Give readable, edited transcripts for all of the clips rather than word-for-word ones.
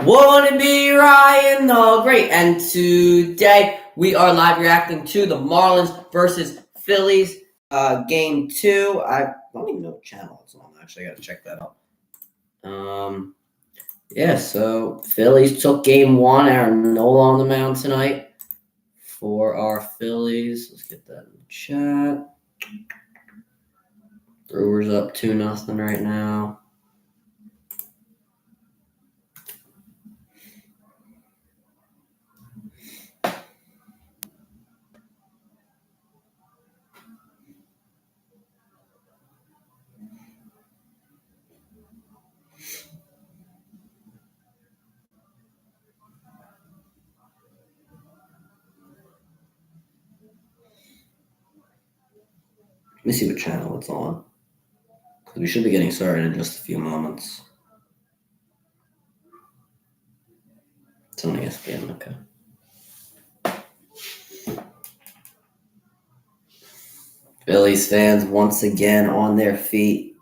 Wouldn't be Ryan the Great, and today we are live reacting to the Marlins versus Phillies game 2. I don't even know what channel it's on. Actually, I gotta check that out. So Phillies took game 1. Aaron Nola on the mound tonight for our Phillies. Let's get that in the chat. Brewers up 2-0 right now. Let me see what channel it's on. We should be getting started in just a few moments. It's on ESPN, okay. Phillies fans once again on their feet.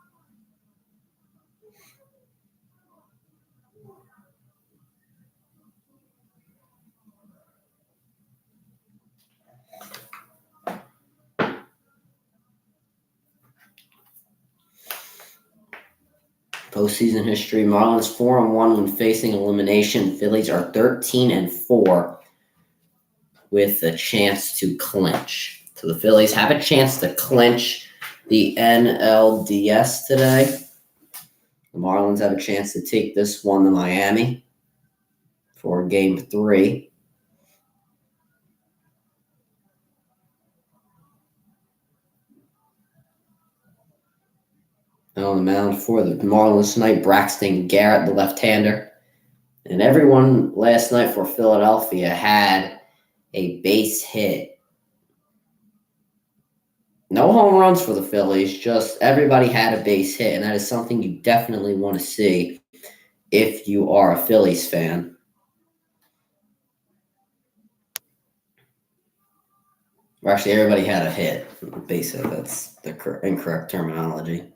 Postseason history: Marlins 4-1 when facing elimination. Phillies are 13-4 with a chance to clinch. So the Phillies have a chance to clinch the NLDS today. The Marlins have a chance to take this one to Miami for game 3. On the mound for the Marlins tonight, Braxton Garrett, the left-hander. And everyone last night for Philadelphia had a base hit. No home runs for the Phillies, just everybody had a base hit, and that is something you definitely want to see if you are a Phillies fan. Or actually, everybody had a hit. Base hit, that's the incorrect terminology.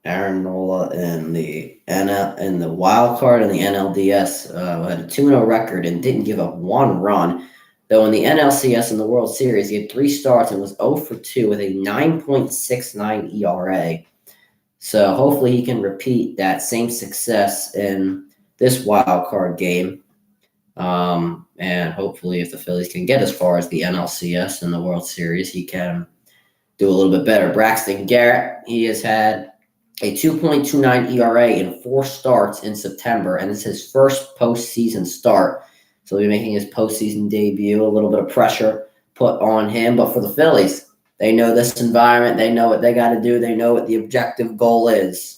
Aaron Nola in the wild card in the NLDS had a 2-0 record and didn't give up one run. Though in the NLCS in the World Series, he had 3 starts and was 0 for 2 with a 9.69 ERA. So hopefully he can repeat that same success in this wild card game. And hopefully if the Phillies can get as far as the NLCS in the World Series, he can do a little bit better. Braxton Garrett, he has had a 2.29 ERA in 4 starts in September, and it's his first postseason start. So he'll be making his postseason debut. A little bit of pressure put on him. But for the Phillies, they know this environment. They know what they got to do. They know what the objective goal is.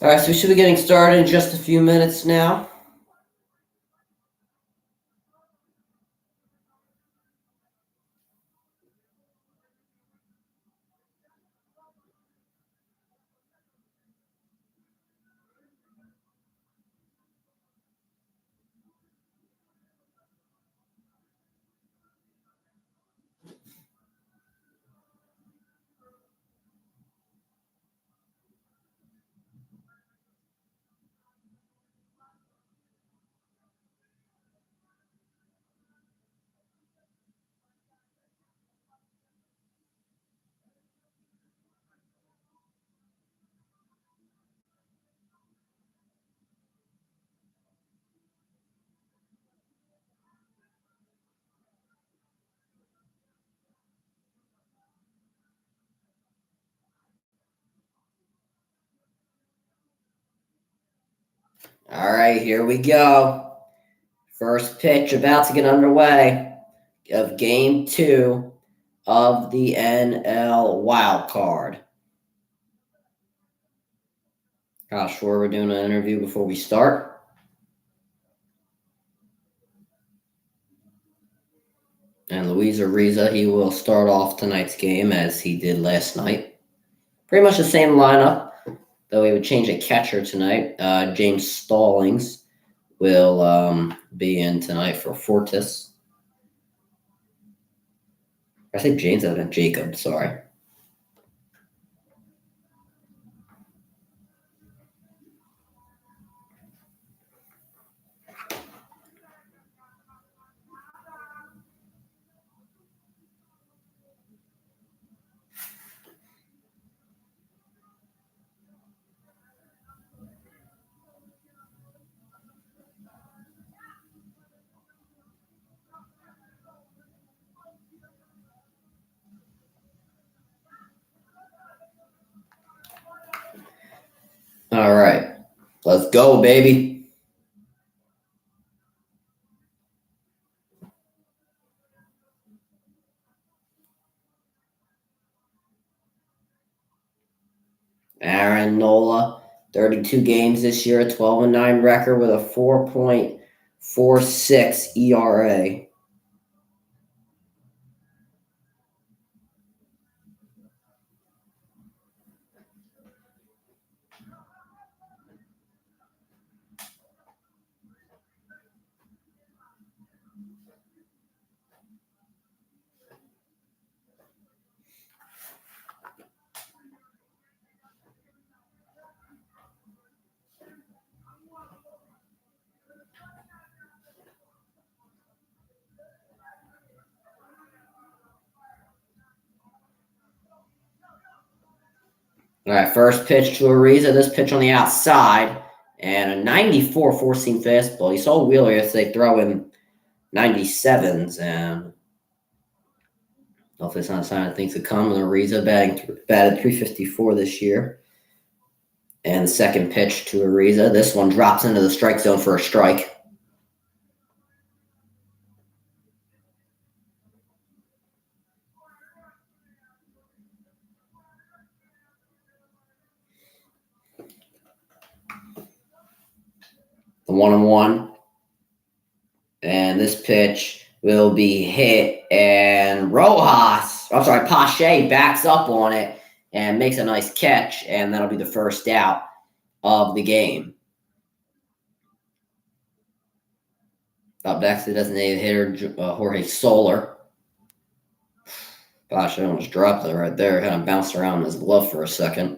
All right, so we should be getting started in just a few minutes now. All right, here we go. First pitch about to get underway of Game 2 of the NL Wild Card. Gosh, we're doing an interview before we start. And Luis Arreaz, he will start off tonight's game as he did last night. Pretty much the same lineup, though he would change a catcher tonight. James Stallings will be in tonight for Fortis. I think James has been Jacob, sorry. All right, let's go, baby. Aaron Nola, 32 games this year, 12-9 record with a 4.46 ERA. All right, first pitch to Arreaz. This pitch on the outside, and a 94 four-seam fastball. You saw Wheeler yesterday throw him 97s, and hopefully it's not a sign of things to come. And Arreaz batted 354 this year. And the second pitch to Arreaz. This one drops into the strike zone for a strike. The 1-1. And this pitch will be hit, and Pache backs up on it and makes a nice catch, and that'll be the first out of the game. Up next, the designated hitter, Jorge Soler. Gosh, I almost dropped it right there. Kind of bounced around in his glove for a second.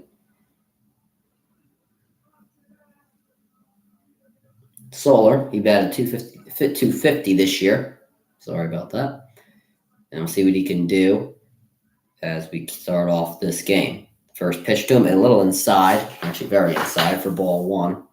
Soler, he batted 250 this year. Sorry about that. And we'll see what he can do as we start off this game. First pitch to him, a little inside, actually very inside for ball one.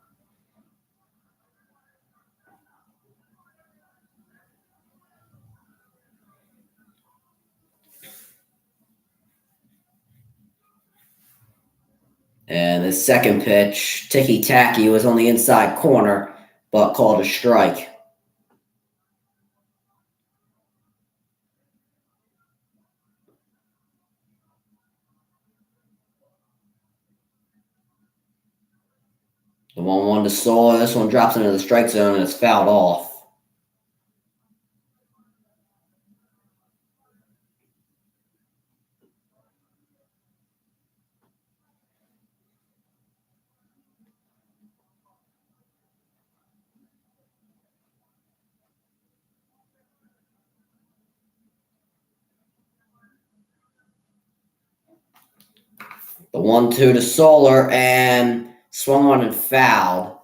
And the second pitch, ticky-tacky, was on the inside corner, but called a strike. The 1-1 to Sola. This one drops into the strike zone and it's fouled off. The 1-2 to Solar and swung on and fouled.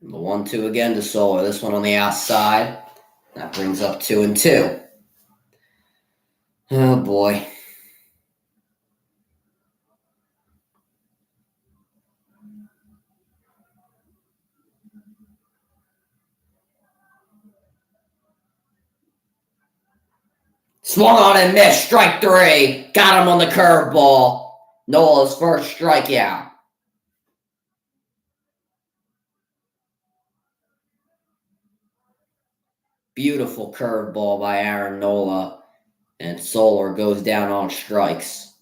The 1-2 again to Solar. This one on the outside. That brings up 2-2. Oh boy. Swung on and missed. Strike 3. Got him on the curveball. Nola's first strikeout. Beautiful curveball by Aaron Nola. And Solar goes down on strikes.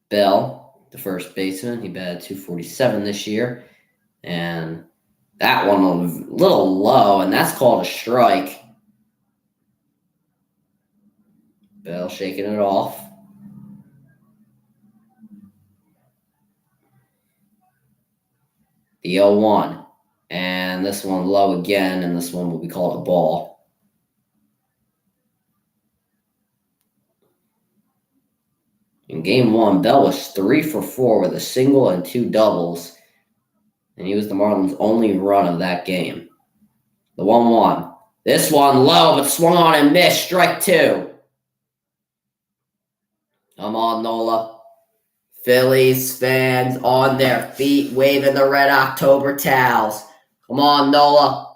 Bell, the first baseman, he batted .247 this year. And that one was a little low, and that's called a strike. Bell shaking it off. The 0-1. And this one low again, and this one will be called a ball. In game 1, Bell was 3 for 4 with a single and 2 doubles, and he was the Marlins' only run of that game. The 1-1. This one low, but swung on and missed. Strike 2. Come on, Nola. Phillies fans on their feet, waving the red October towels. Come on, Nola.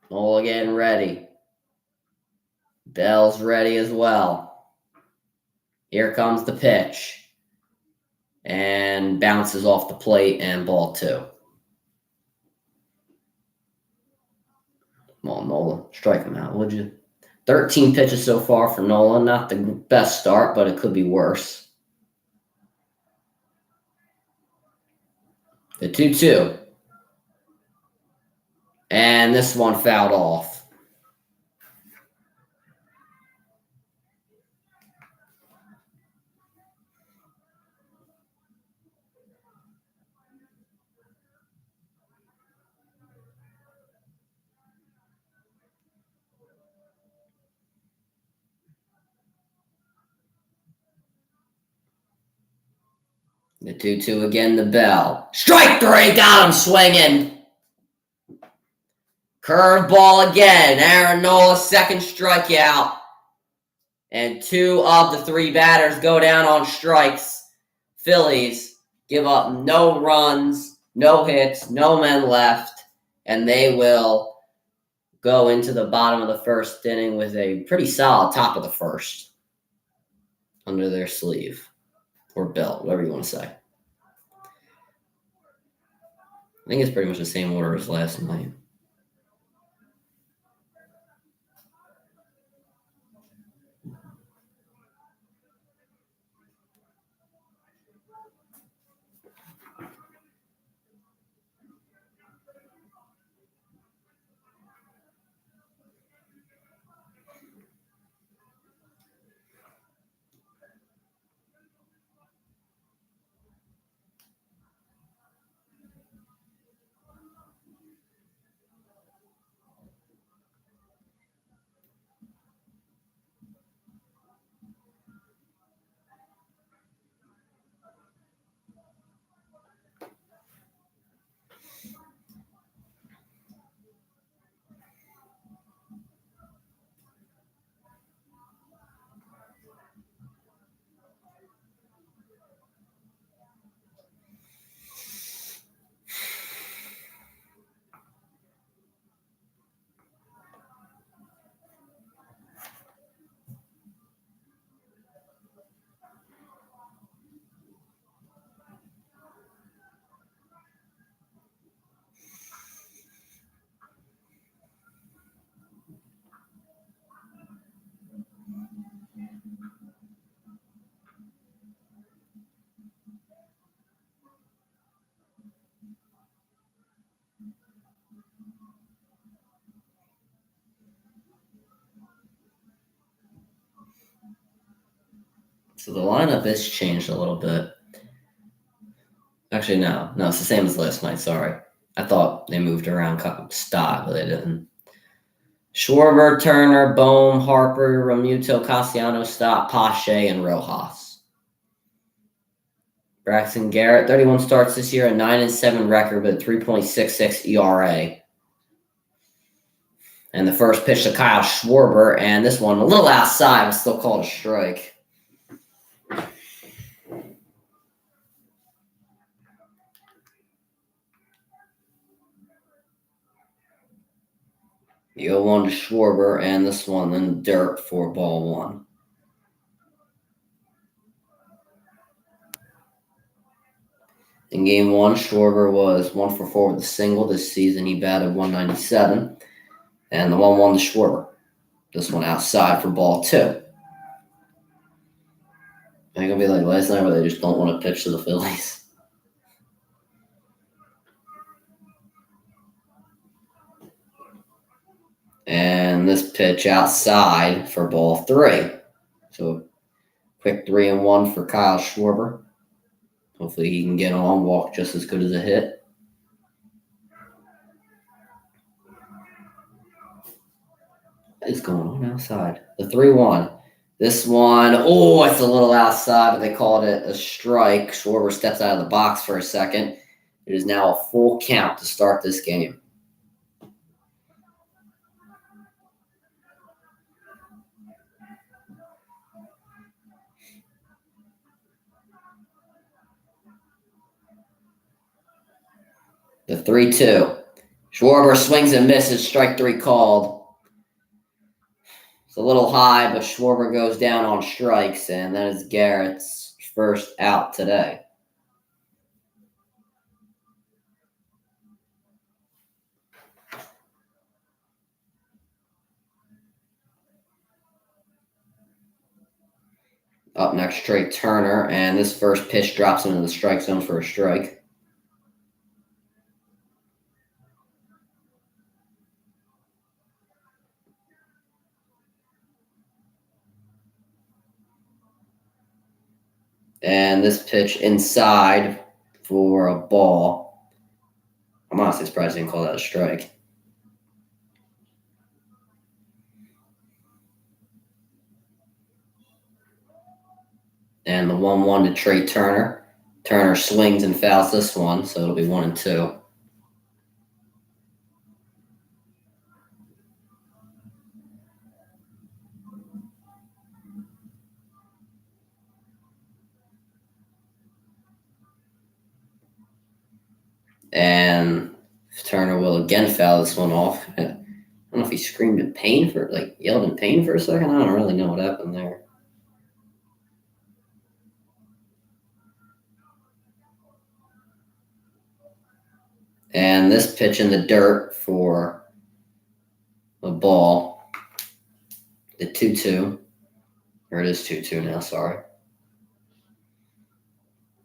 Nola getting ready. Bell's ready as well. Here comes the pitch. And bounces off the plate and ball 2. Come on, Nola. Strike him out, would you? 13 pitches so far for Nola. Not the best start, but it could be worse. The 2-2. And this one fouled off. The 2-2 again to Bell. Strike 3, got him swinging. Curveball again. Aaron Nola's second strikeout. And 2 of the 3 batters go down on strikes. Phillies give up no runs, no hits, no men left, and they will go into the bottom of the first inning with a pretty solid top of the first under their sleeve, or belt, whatever you want to say. I think it's pretty much the same order as last night. So the lineup is changed a little bit. Actually, no, it's the same as last night. Sorry, I thought they moved around Stott, but they didn't. Schwarber, Turner, Bohm, Harper, Realmuto, Castellanos, Stott, Pache, and Rojas. Braxton Garrett, 31 starts this year, a 9-7 record, but 3.66 ERA. And the first pitch to Kyle Schwarber, and this one a little outside, but still called a strike. The 0-1 to Schwarber, and this one in the dirt for ball one. In game one, Schwarber was 1 for 4 with a single. This season, he batted .197. And the 1-1 to Schwarber. This one outside for ball two. Ain't gonna be like last night where they just don't want to pitch to the Phillies. And this pitch outside for ball three. So quick 3-1 for Kyle Schwarber. Hopefully he can get on, walk just as good as a hit. What is going on outside? The 3-1. This one, it's a little outside, but they called it a strike. Schwarber steps out of the box for a second. It is now a full count to start this game. The 3-2. Schwarber swings and misses. Strike three called. It's a little high, but Schwarber goes down on strikes, and that is Garrett's first out today. Up next, Trey Turner, and this first pitch drops him into the strike zone for a strike. And this pitch inside for a ball. I'm honestly surprised they didn't call that a strike. And the 1-1 to Trey Turner. Turner swings and fouls this one, so it'll be 1-2. And Turner will again foul this one off. I don't know if he screamed in pain yelled in pain for a second. I don't really know what happened there. And this pitch in the dirt for a ball. The 2-2. Or it is 2-2 now, sorry.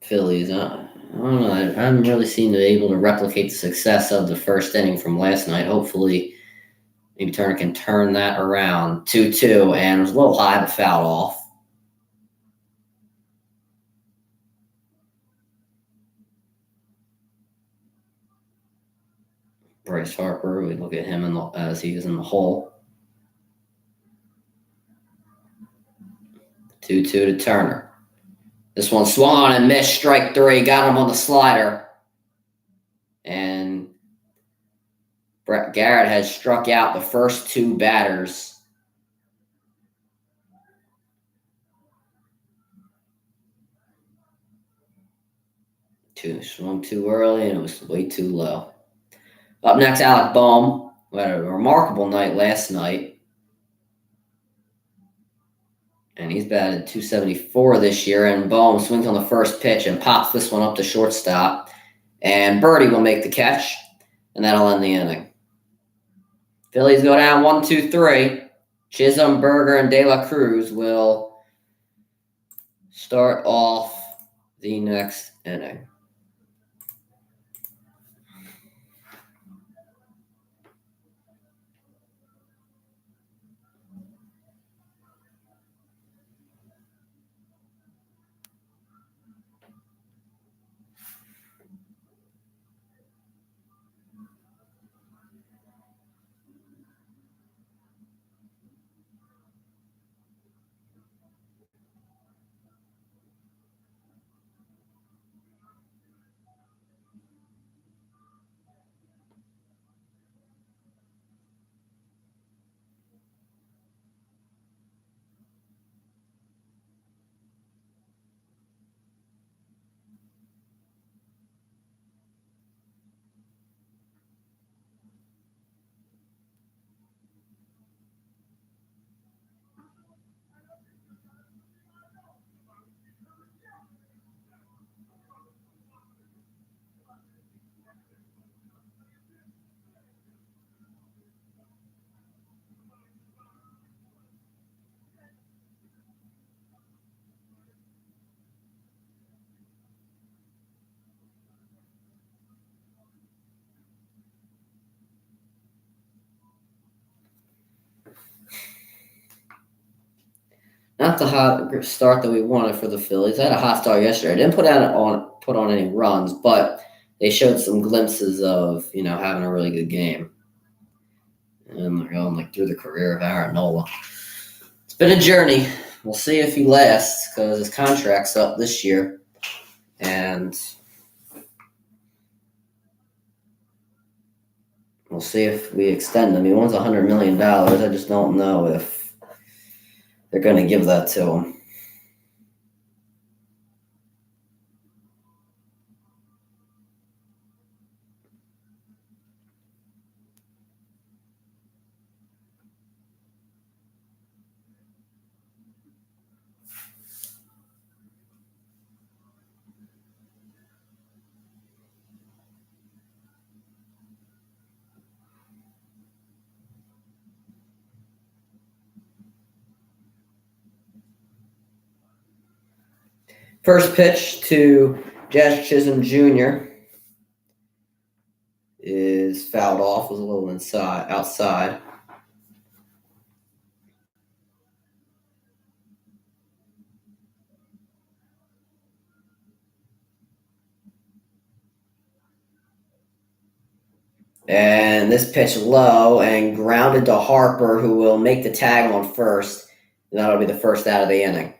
Phillies, I don't know. I haven't really seemed to be able to replicate the success of the first inning from last night. Hopefully, maybe Turner can turn that around. 2-2, and it was a little high, but fouled off. Bryce Harper, we look at him as he is in the hole. 2-2 to Turner. This one swung on and missed. Strike three. Got him on the slider. And Brett Garrett has struck out the first two batters. Swung too early, and it was way too low. Up next, Alec Bohm, who had a remarkable night last night. And he's batted .274 this year. And Bohm swings on the first pitch and pops this one up to shortstop. And Birdie will make the catch, and that'll end the inning. Phillies go down 1-2-3. Chisholm, Berger, and De La Cruz will start off the next inning. not the hot start that we wanted for the Phillies. I had a hot start yesterday. I didn't put on any runs, but they showed some glimpses of having a really good game, and they're going through the career of Aaron Nola. It's been a journey. We'll see if he lasts because his contract's up this year, and we'll see if we extend him. He wants $100 million. I just don't know if they're going to give that to him. First pitch to Jazz Chisholm Jr. is fouled off, was a little outside. And this pitch low and grounded to Harper, who will make the tag on first. And that'll be the first out of the inning.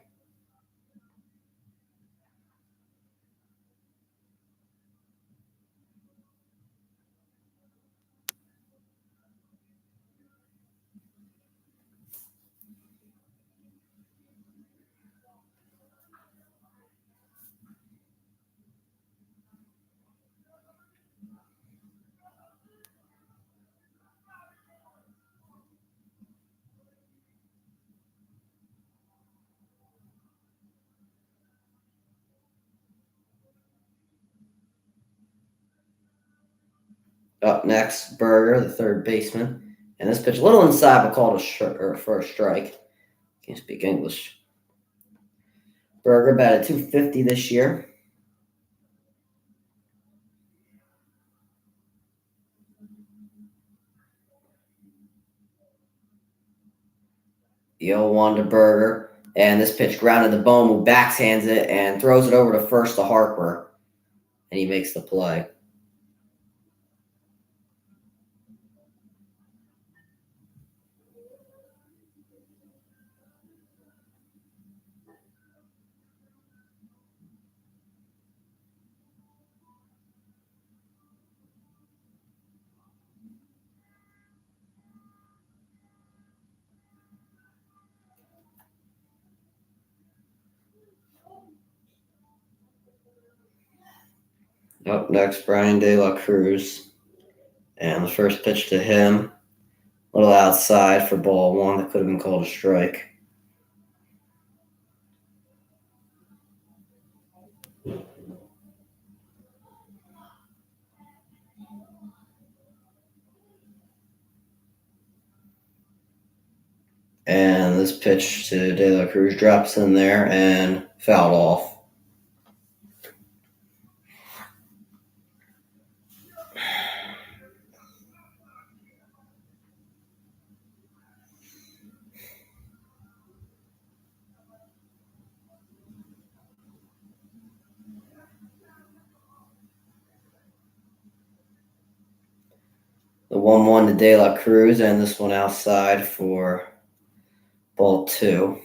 Up next, Berger, the third baseman. And this pitch a little inside, but called for a strike. Can't speak English. Berger batted .250 this year. The 0-1 to Berger. And this pitch grounded to Bohm, who backhands it and throws it over to first to Harper. And he makes the play. Up next, Brian De La Cruz. And the first pitch to him, a little outside for ball one that could have been called a strike. And this pitch to De La Cruz drops in there and fouled off. The 1-1 to De La Cruz, and this one outside for ball two.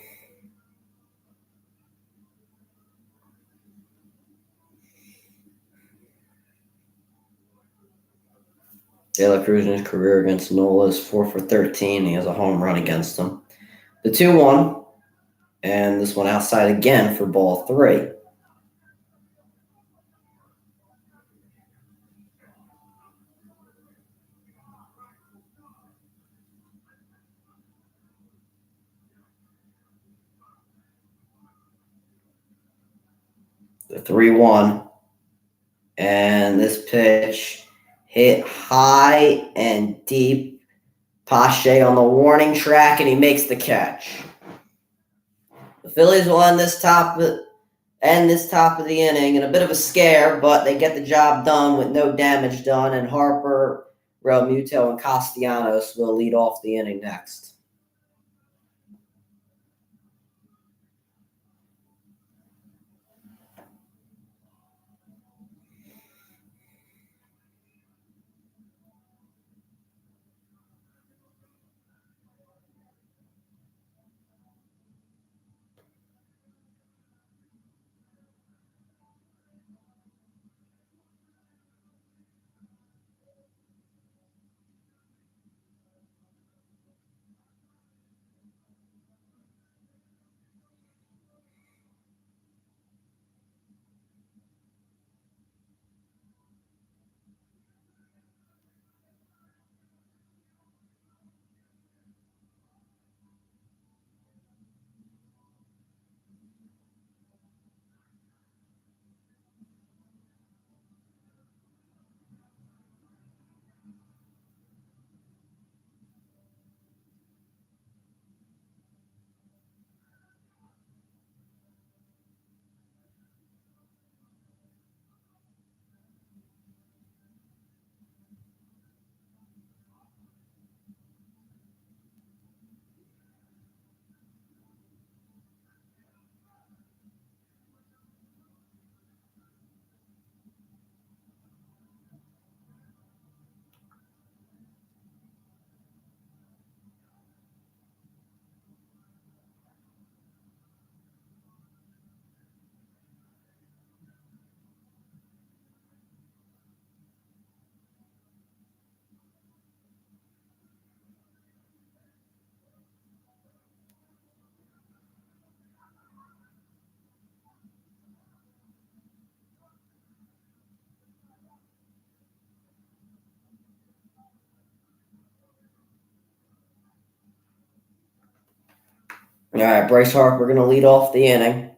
De La Cruz in his career against Nola is 4 for 13. He has a home run against him. The 2-1, and this one outside again for ball three. The 3-1, and this pitch hit high and deep. Pache on the warning track, and he makes the catch. The Phillies will end this top of the inning in a bit of a scare, but they get the job done with no damage done, and Harper, Realmuto, and Castellanos will lead off the inning next. All right, Bryce Harper going to lead off the inning.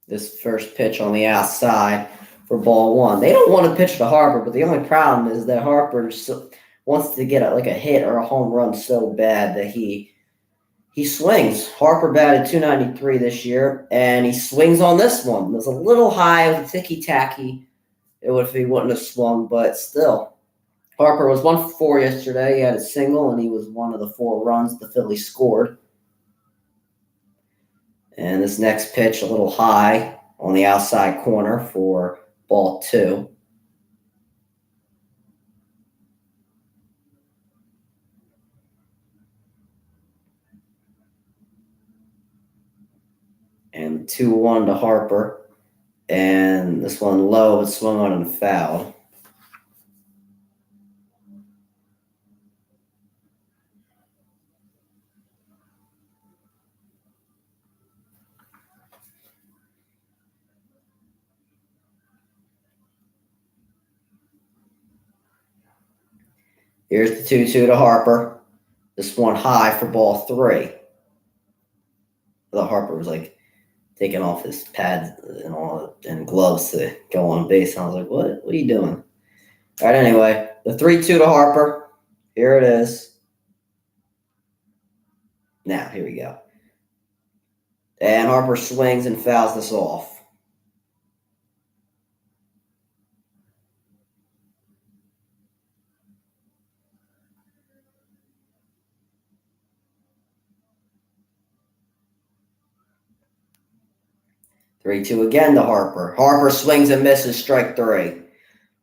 This first pitch on the outside for ball one. They don't want to pitch to Harper, but the only problem is that Harper wants to get a hit or a home run so bad that he swings. Harper batted .293 this year, and he swings on this one. It was a little high, it was ticky-tacky. If he wouldn't have swung, but still. Harper was 1 for 4 yesterday. He had a single, and he was one of the 4 runs the Phillies scored. And this next pitch, a little high on the outside corner for ball 2. And 2-1 to Harper. And this one low, it swung on and fouled. Here's the 2-2 to Harper. This one high for ball 3. The Harper was taking off his pads and gloves to go on base. I was like, what are you doing? All right, anyway, the 3-2 to Harper. Here it is. Now, here we go. And Harper swings and fouls this off. Three, 2 again to Harper. Harper swings and misses, strike 3.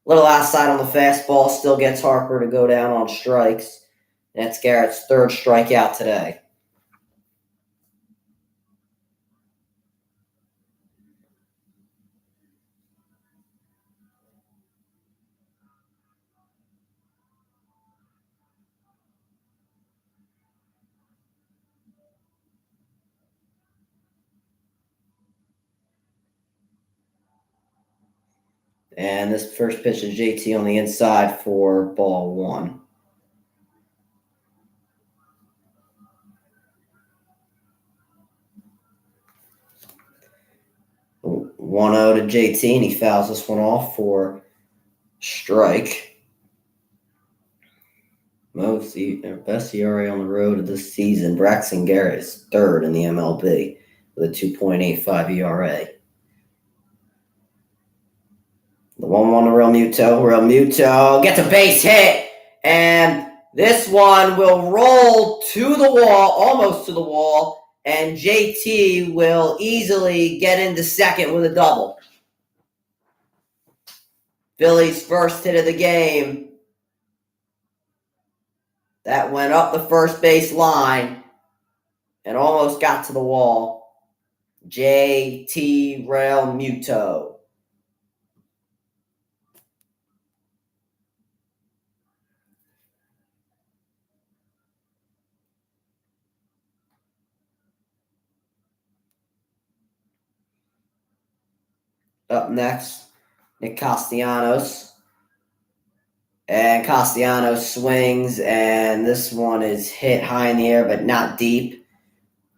Little outside on the fastball, still gets Harper to go down on strikes. That's Garrett's 3rd strikeout today. And this first pitch is JT on the inside for ball 1. 1-0 to JT, and he fouls this one off for strike. Best ERA on the road of this season. Braxton Garrett is 3rd in the MLB with a 2.85 ERA. The 1-1 to Real Muto. Real Muto gets a base hit, and this one will roll to the wall, almost to the wall, and JT will easily get into second with a double. Phillies' first hit of the game. That went up the first base line and almost got to the wall. JT Real Muto. Up next, Nick Castellanos. And Castellanos swings, and this one is hit high in the air, but not deep.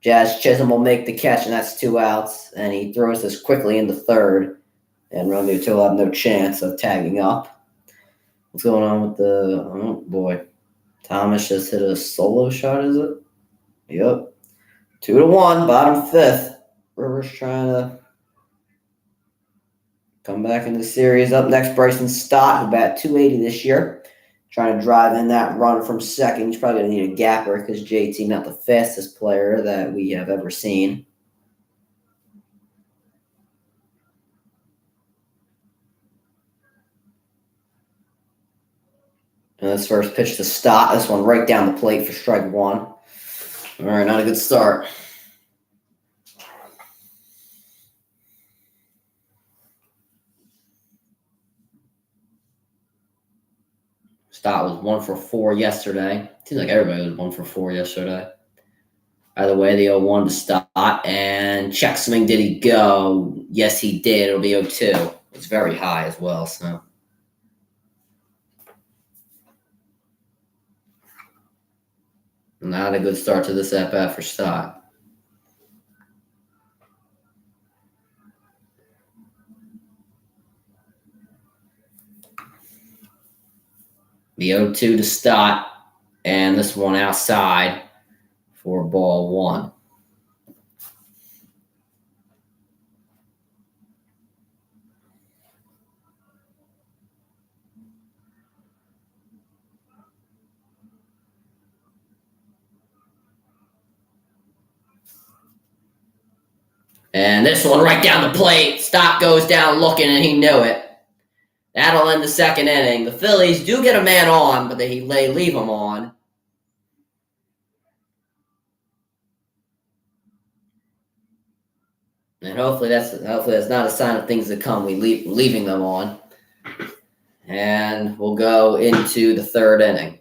Jazz Chisholm will make the catch, and that's 2 outs. And he throws this quickly into 3rd. And Romuto will have no chance of tagging up. What's going on with oh boy. Thomas just hit a solo shot, is it? Yep. 2-1, bottom 5th. Rivers trying to come back in the series. Up next, Bryson Stott, who bat .280 this year. Trying to drive in that run from second. He's probably going to need a gapper because JT not the fastest player that we have ever seen. And this first pitch to Stott. This one right down the plate for strike 1. All right, not a good start. Stott was 1 for 4 yesterday. Seems like everybody was 1 for 4 yesterday. Either way, the 0-1 to start, and check swing. Did he go? Yes, he did. It'll be 0-2. It's very high as well, so. Not a good start to this at-bat for Stott. The 0-2 to Stott, and this one outside for ball one. And this one right down the plate. Stott goes down looking, and he knew it. That'll end the second inning. The Phillies do get a man on, but they leave him on. And hopefully that's not a sign of things to come. Leaving them on. And we'll go into the third inning.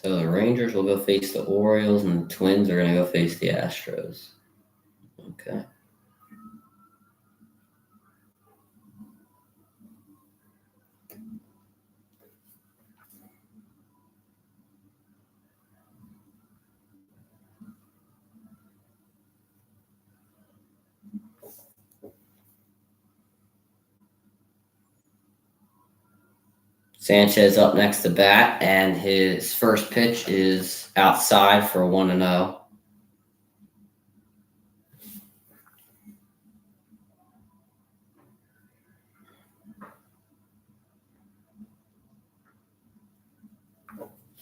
So the Rangers will go face the Orioles, and the Twins are going to go face the Astros. Okay. Sanchez up next to bat, and his first pitch is outside for 1-0.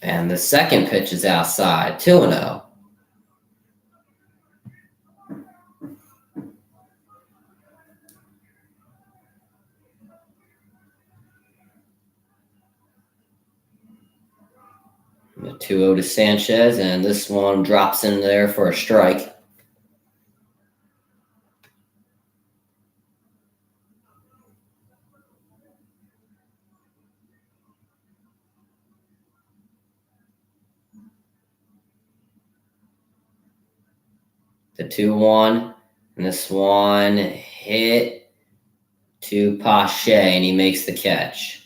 And the second pitch is outside, 2-0. The 2-0 to Sanchez, and this one drops in there for a strike. The 2-1, and this one hit to Pache, and he makes the catch.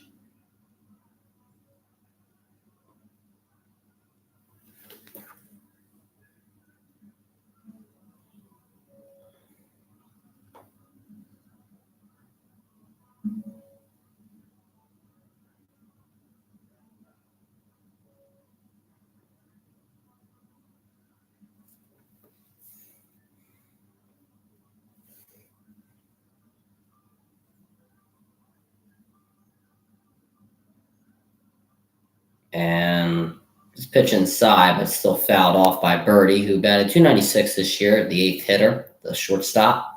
And his pitch inside, but still fouled off by Birdie, who batted 296 this year, the eighth hitter, the shortstop.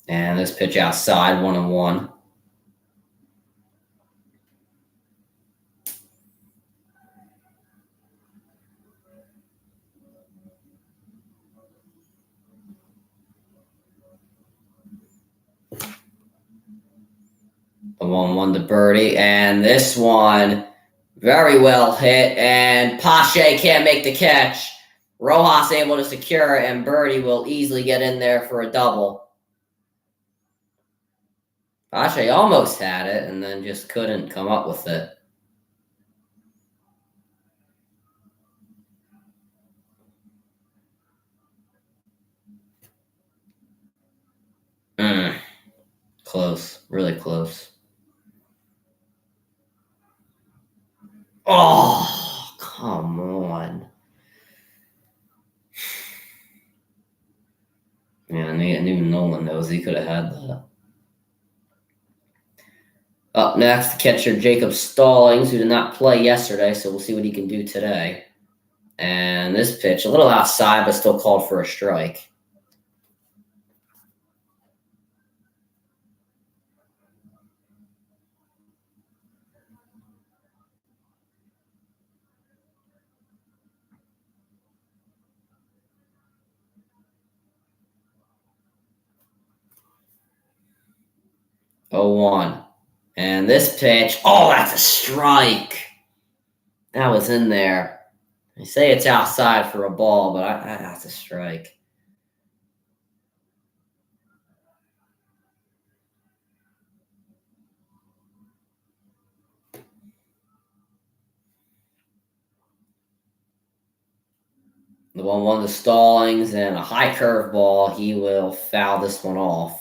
And this pitch outside, 1-1. The 1-1 to Birdie, and this one very well hit, and Pache can't make the catch. Rojas able to secure, and Birdie will easily get in there for a double. Pache almost had it, and then just couldn't come up with it. Close, really close. Oh, come on. Yeah, and even Nolan knows he could have had that. Up next, the catcher Jacob Stallings, who did not play yesterday, so we'll see what he can do today. And this pitch, a little outside, but still called for a strike. Oh, 1. And this pitch, oh, that's a strike. That was in there. They say it's outside for a ball, but that's a strike. The 1-1 to Stallings and a high curveball. He will foul this one off.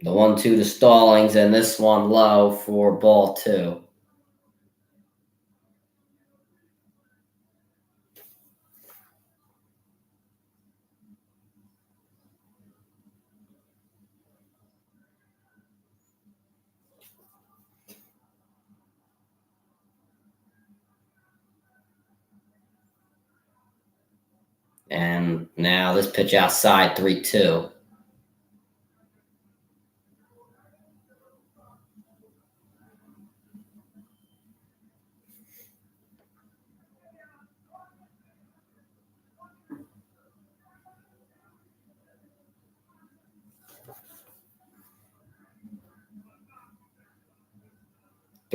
The 1-2 to Stallings, and this one low for ball 2. And now this pitch outside, 3-2.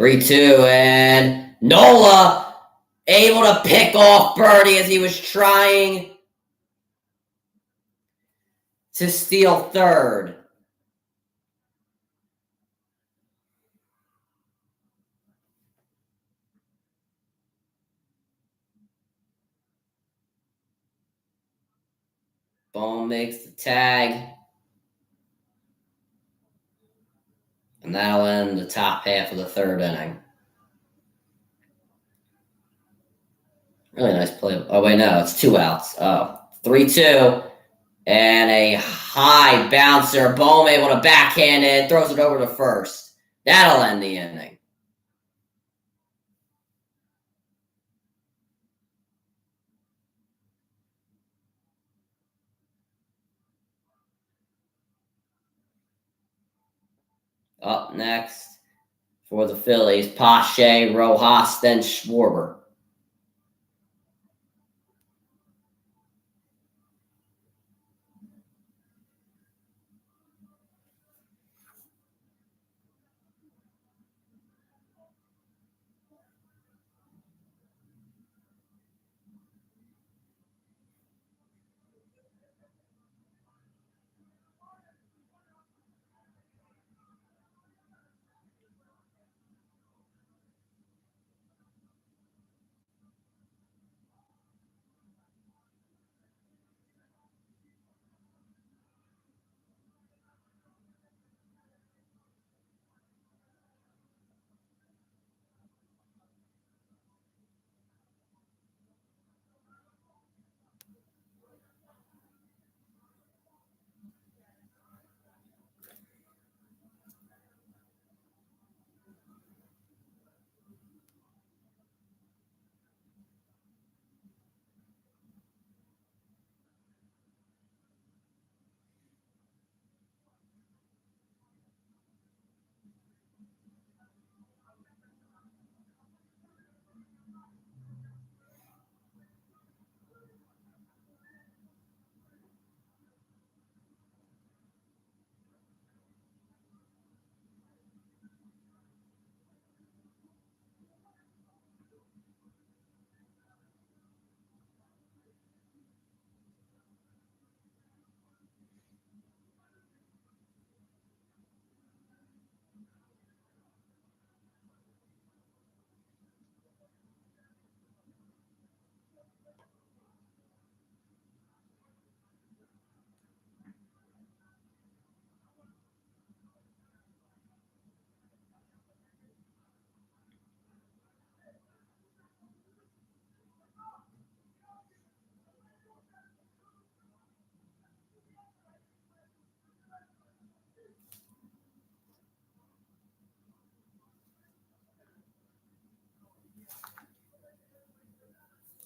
And Nola able to pick off Birdie as he was trying to steal third. Bone makes the tag. And that'll end the top half of the third inning. Really nice play. Oh, wait, no, it's 2 outs. Oh, 3-2. And a high bouncer. Bohm able to backhand it, throws it over to first. That'll end the inning. Up next for the Phillies, Pache, Rojas, then Schwarber.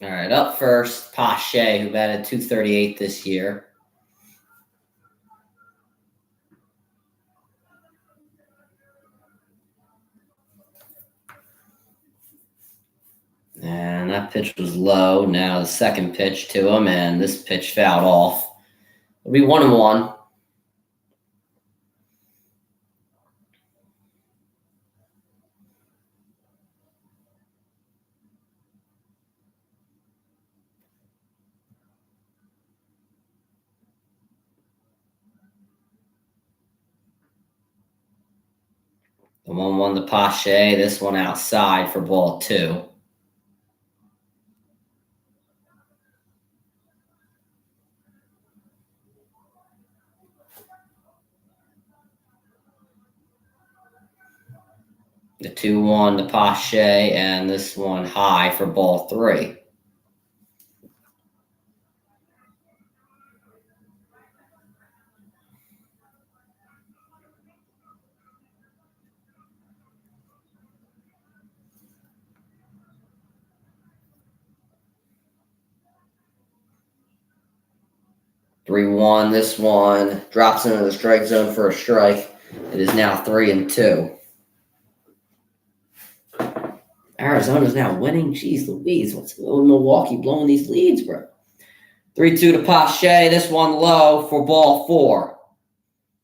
All right, up first, Pache, who batted .238 this year. And that pitch was low. Now the second pitch to him, and this pitch fouled off. It'll be 1-1. The 1-1 to Pache. This one outside for ball 2. The 2-1 to Pache, and this one high for ball 3. (3-1). This one drops into the strike zone for a strike. It is now 3-2. Arizona's now winning. Jeez Louise, what's going on in Milwaukee blowing these leads, bro? 3-2 to Pache. This one low for ball 4.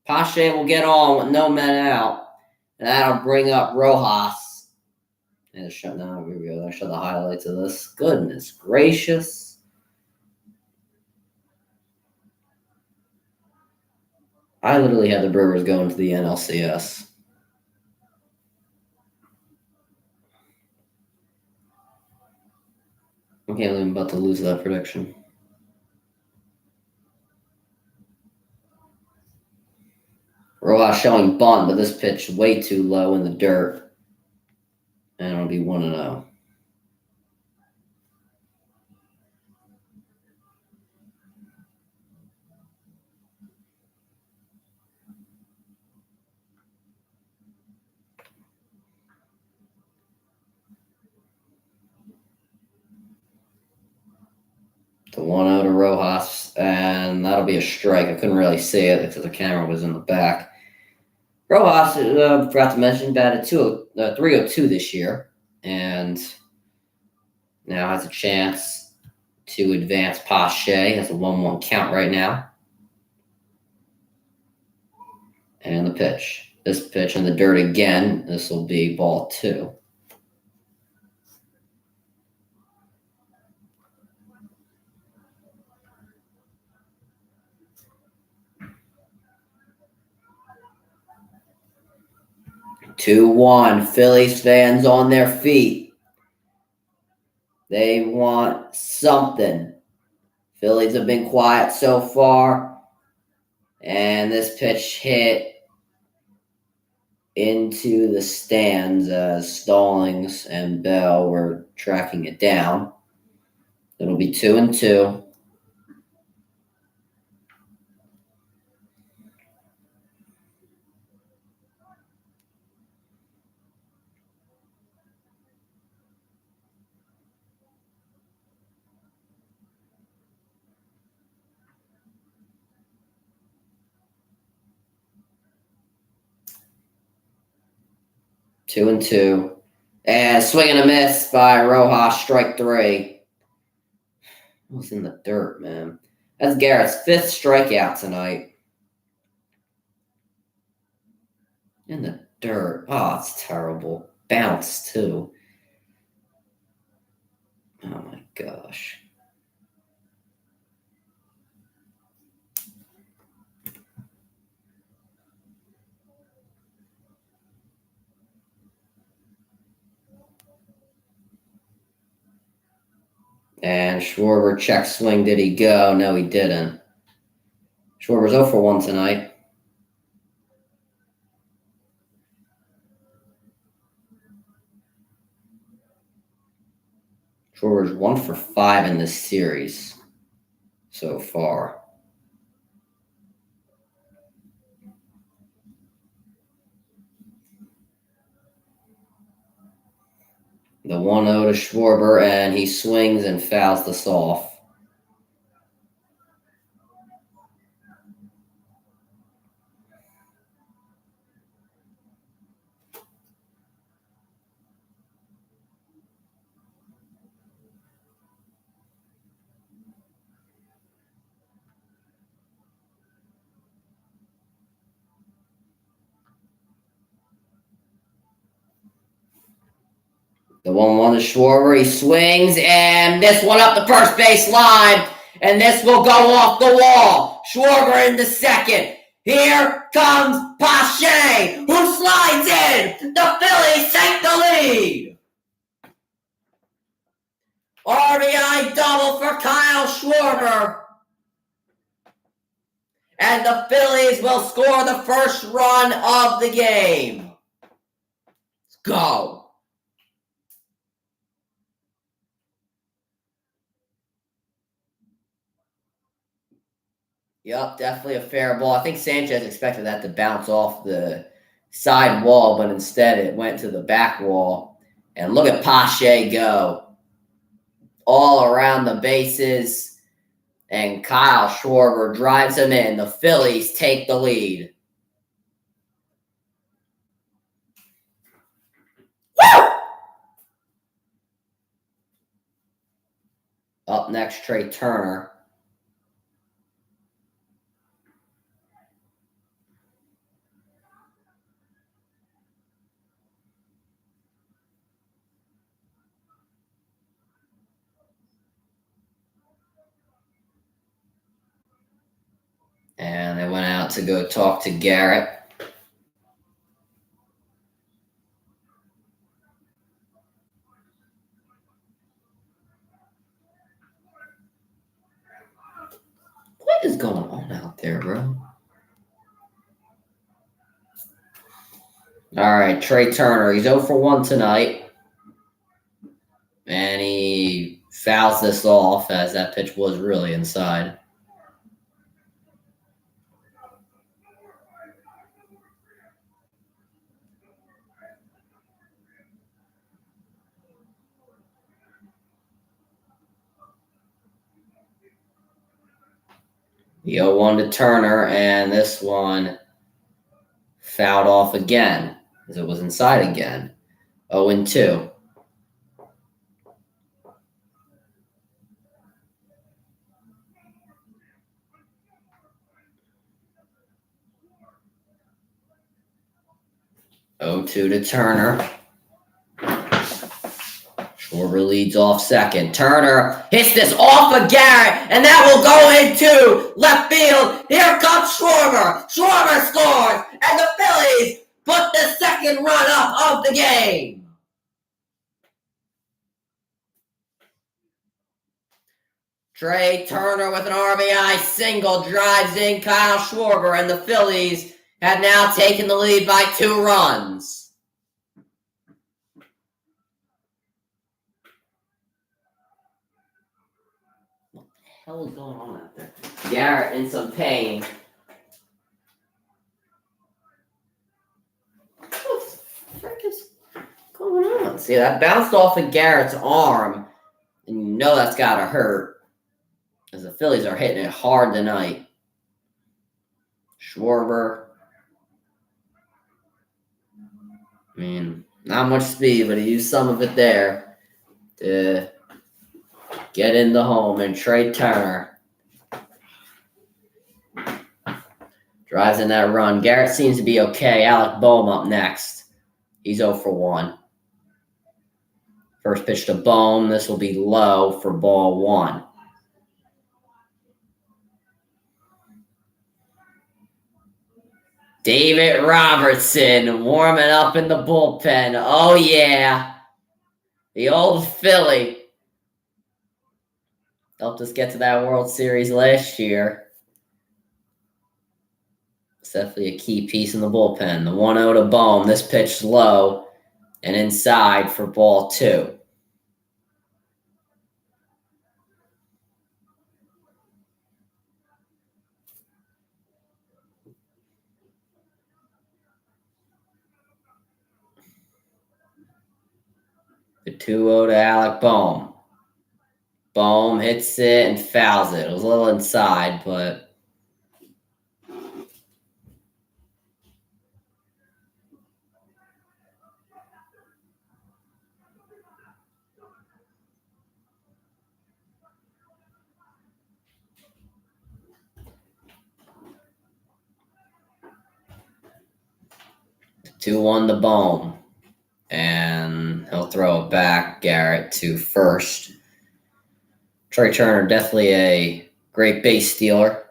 Pache will get on with no men out, and that'll bring up Rojas. And now here we go. I'll show the highlights of this. Goodness gracious. I literally had the Brewers going to the NLCS. I can't believe I'm about to lose that prediction. Rojas showing bunt, but this pitch way too low in the dirt. And it'll be 1-0. The 1-0 to Rojas, and that'll be a strike. I couldn't really see it because the camera was in the back. Rojas, forgot to mention, batted 302 this year, and now has a chance to advance. Pache has a 1-1 count right now. And the pitch. This pitch in the dirt again. This will be ball 2. (2-1). Phillies fans on their feet. They want something. Phillies have been quiet so far. And this pitch hit into the stands as Stallings and Bell were tracking it down. It'll be 2-2. Two and two. And swing and a miss by Rojas, strike 3. It was in the dirt, man. That's Garrett's 5th strikeout tonight. In the dirt. Oh, it's terrible. Bounce, too. Oh, my gosh. And Schwarber check swing. Did he go? No, he didn't. Schwarber's 0 for 1 tonight. Schwarber's 1 for 5 in this series so far. The 1-0 to Schwarber, and he swings and fouls this off. The 1-1 to Schwarber. He swings, and this one up the first base line, and this will go off the wall. Schwarber into second. Here comes Pache, who slides in. The Phillies take the lead. RBI double for Kyle Schwarber. And the Phillies will score the first run of the game. Let's go. Yep, definitely a fair ball. I think Sanchez expected that to bounce off the side wall, but instead it went to the back wall. And look at Pache go. All around the bases. And Kyle Schwarber drives him in. The Phillies take the lead. Woo! Up next, Trey Turner. And they went out to go talk to Garrett. What is going on out there, bro? All right, Trey Turner. He's 0 for 1 tonight. And he fouls this off as that pitch was really inside. The 0-1 to Turner, and this one fouled off again, as it was inside again. 0-2. To Turner. Schwarber leads off second. Turner hits this off of Garrett, and that will go into left field. Here comes Schwarber. Schwarber scores, and the Phillies put the second run up of the game. Trey Turner with an RBI single drives in Kyle Schwarber, and the Phillies have now taken the lead by 2 runs. What the hell is going on out there? Garrett in some pain. What the frick is going on? See, that bounced off of Garrett's arm, and you know that's got to hurt, as the Phillies are hitting it hard tonight. Schwarber. I mean, not much speed, but he used some of it there to get in the home. And Trey Turner drives in that run. Garrett seems to be okay. Alec Boehm up next. He's 0 for 1. First pitch to Boehm. This will be low for ball 1. David Robertson warming up in the bullpen. Oh, yeah. The old Philly. Helped us get to that World Series last year. It's definitely a key piece in the bullpen. The 1-0 to Boehm. This pitch low and inside for ball 2. The 2-0 to Alec Bohm. Bohm hits it and fouls it. It was a little inside, but... The 2-1 to Bohm. And he'll throw it back, Garrett, to first. Trey Turner, definitely a great base stealer.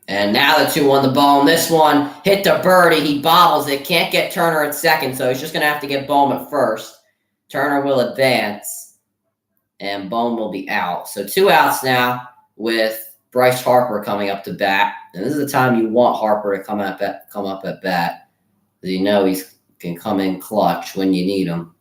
And now the 2-1 the Bohm. This one hit the birdie. He bobbles it. Can't get Turner at second, so he's just going to have to get Bohm at first. Turner will advance, and Bohm will be out. So 2 outs now with Bryce Harper coming up to bat. And this is the time you want Harper to come up at bat, because you know he can come in clutch when you need him.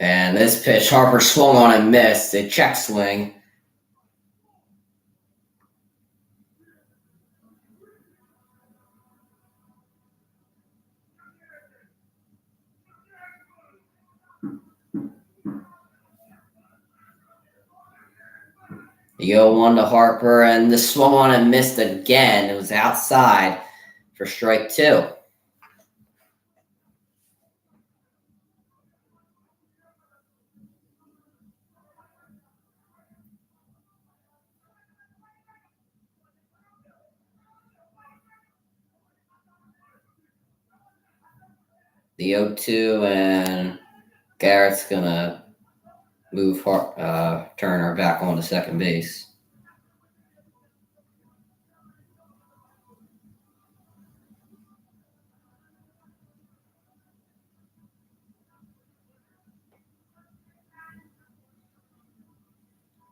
And this pitch, Harper swung on and missed. A check swing. The 0-1 to Harper, and the swung on and missed again. It was outside for strike 2. The 0-2, and Garrett's going to move Turner back onto second base.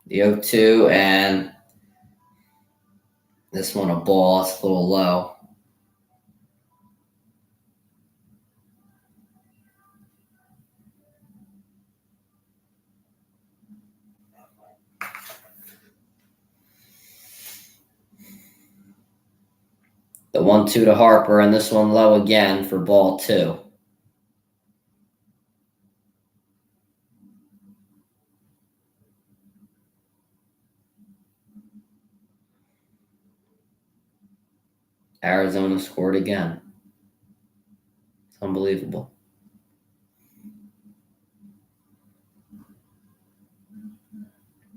The 0-2, and this one a ball. It's a little low. The 1-2 to Harper, and this one low again for ball 2. Arizona scored again. It's unbelievable.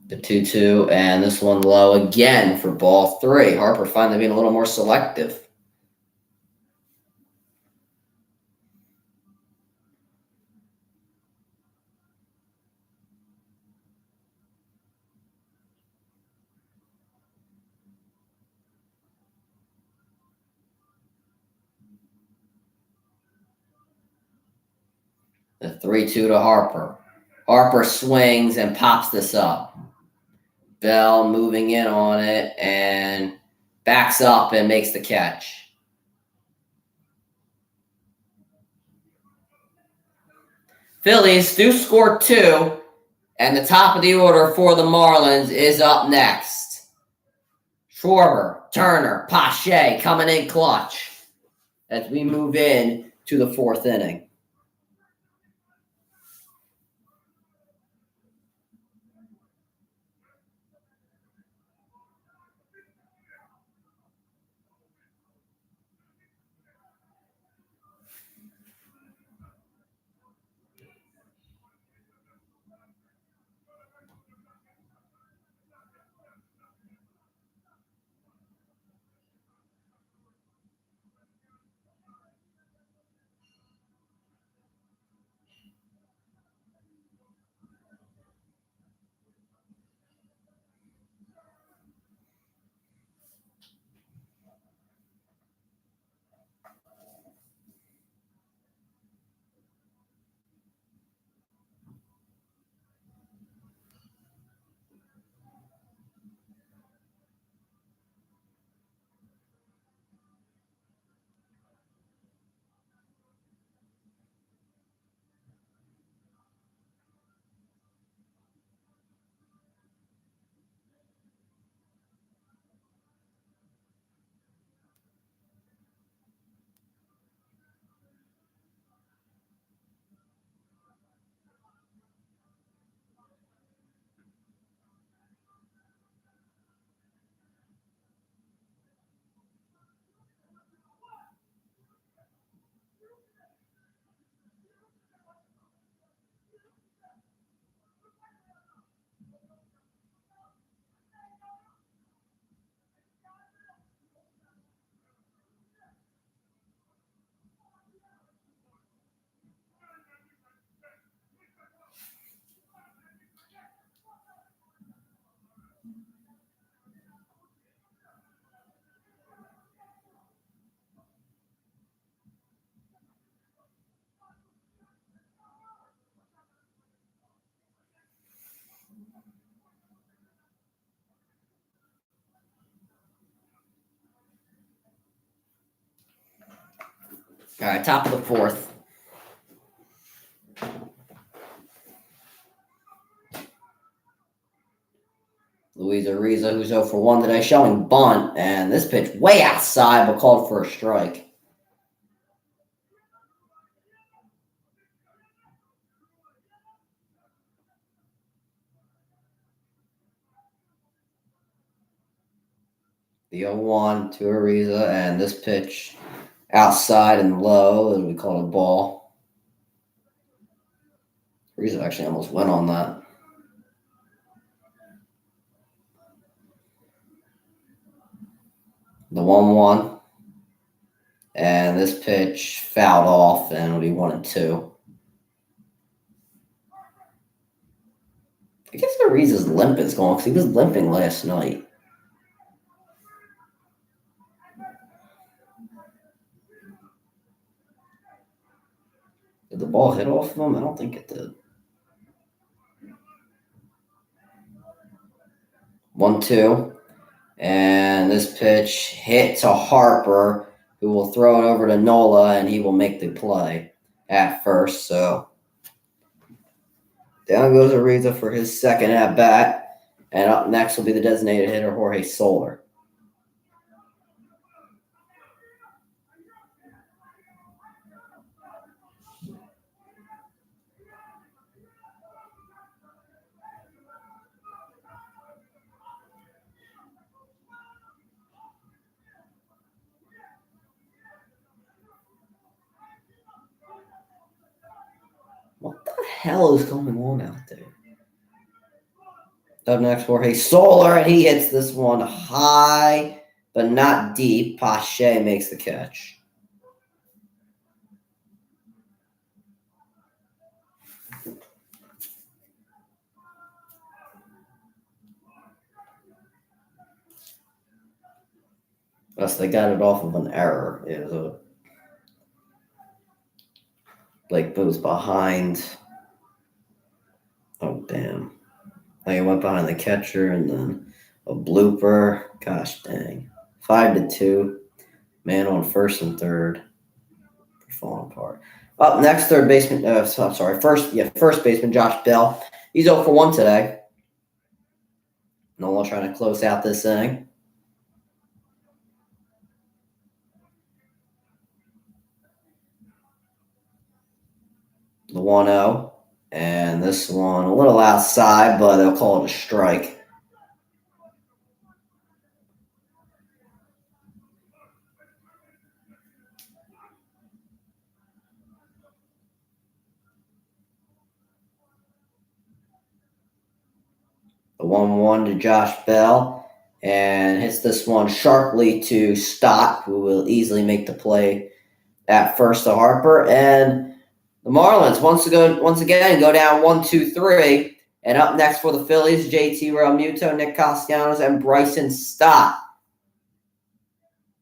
The 2-2, and this one low again for ball 3. Harper finally being a little more selective. The 3-2 to Harper. Harper swings and pops this up. Bell moving in on it and backs up and makes the catch. Phillies do score 2, and the top of the order for the Marlins is up next. Schwarber, Turner, Pache coming in clutch as we move in to the 4th inning. All right, top of the fourth. Luis Arreaz, who's 0 for 1 today, showing bunt, and this pitch way outside, but called for a strike. The 0-1 to Arreaz, and this pitch outside and low, and we call it a ball. Arreaz actually almost went on that. The 1-1, and this pitch fouled off, and it'll be 1-2. I guess Arreaz's limp is gone because he was limping last night. Did the ball hit off of him? I don't think it did. 1-2. And this pitch hit to Harper, who will throw it over to Nola, and he will make the play at first. So down goes Arreaz for his second at bat. And up next will be the designated hitter, Jorge Soler. What the hell is going on out there? Up next, Jorge Soler, and he hits this one high, but not deep. Pache makes the catch. Yes, they got it off of an error. It was it was behind. Oh, damn. Like it went behind the catcher and then a blooper. Gosh dang. 5-2. Man on first and third. Falling apart. Up next, third baseman. First baseman Josh Bell. He's 0 for 1 today. Nola trying to close out this inning. The 1-0. And this one a little outside, but they'll call it a strike. The 1-1 to Josh Bell, and hits this one sharply to Stott, who will easily make the play at first to Harper. And the Marlins once again go down 1-2-3. And up next for the Phillies, JT Realmuto, Nick Castellanos, and Bryson Stott.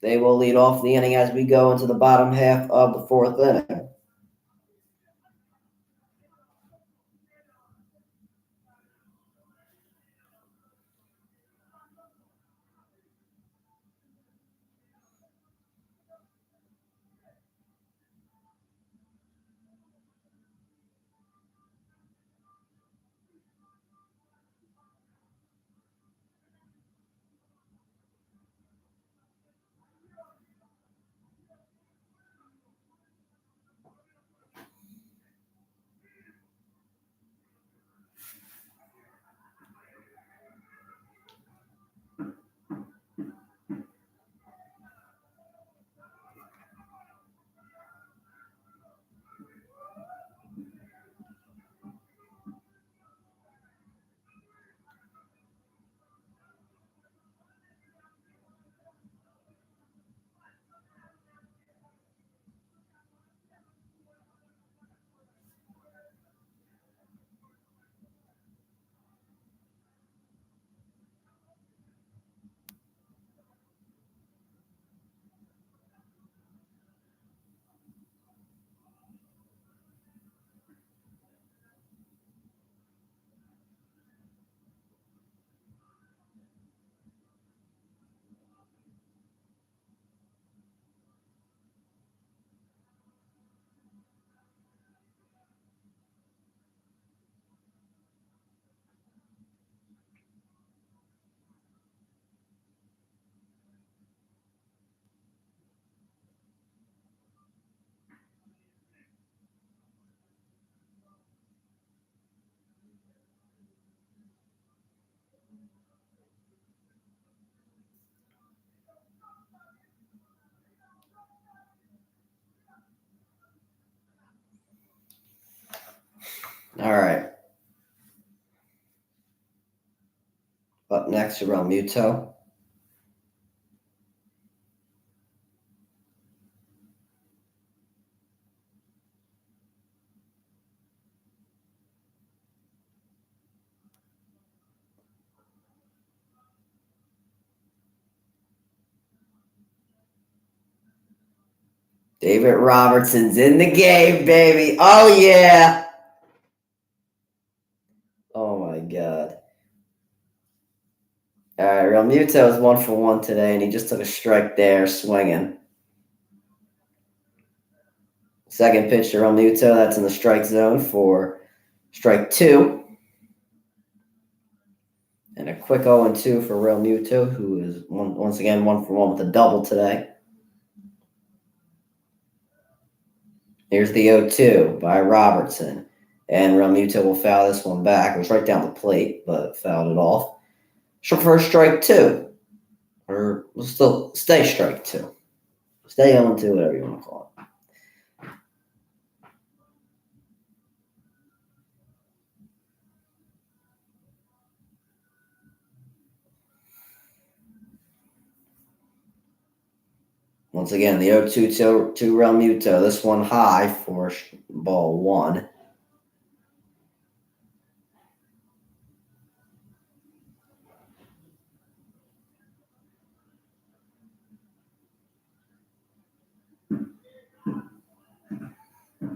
They will lead off the inning as we go into the bottom half of the fourth inning. All right. Up next, Real Muto. David Robertson's in the game, baby. Oh, yeah. Oh, my God. All right, Real Muto is 1-for-1 today, and he just took a strike there, swinging. Second pitch to Real Muto, that's in the strike zone for strike 2. And a quick 0-2 for Real Muto, who is once again 1-for-1 with a double today. Here's the 0-2 by Robertson. And Real Muto will foul this one back. It was right down the plate, but fouled it off. First strike 2. Or we'll still stay strike 2. Stay 0-2, whatever you want to call it. Once again, the 0-2 to Real Muto. This one high for ball 1.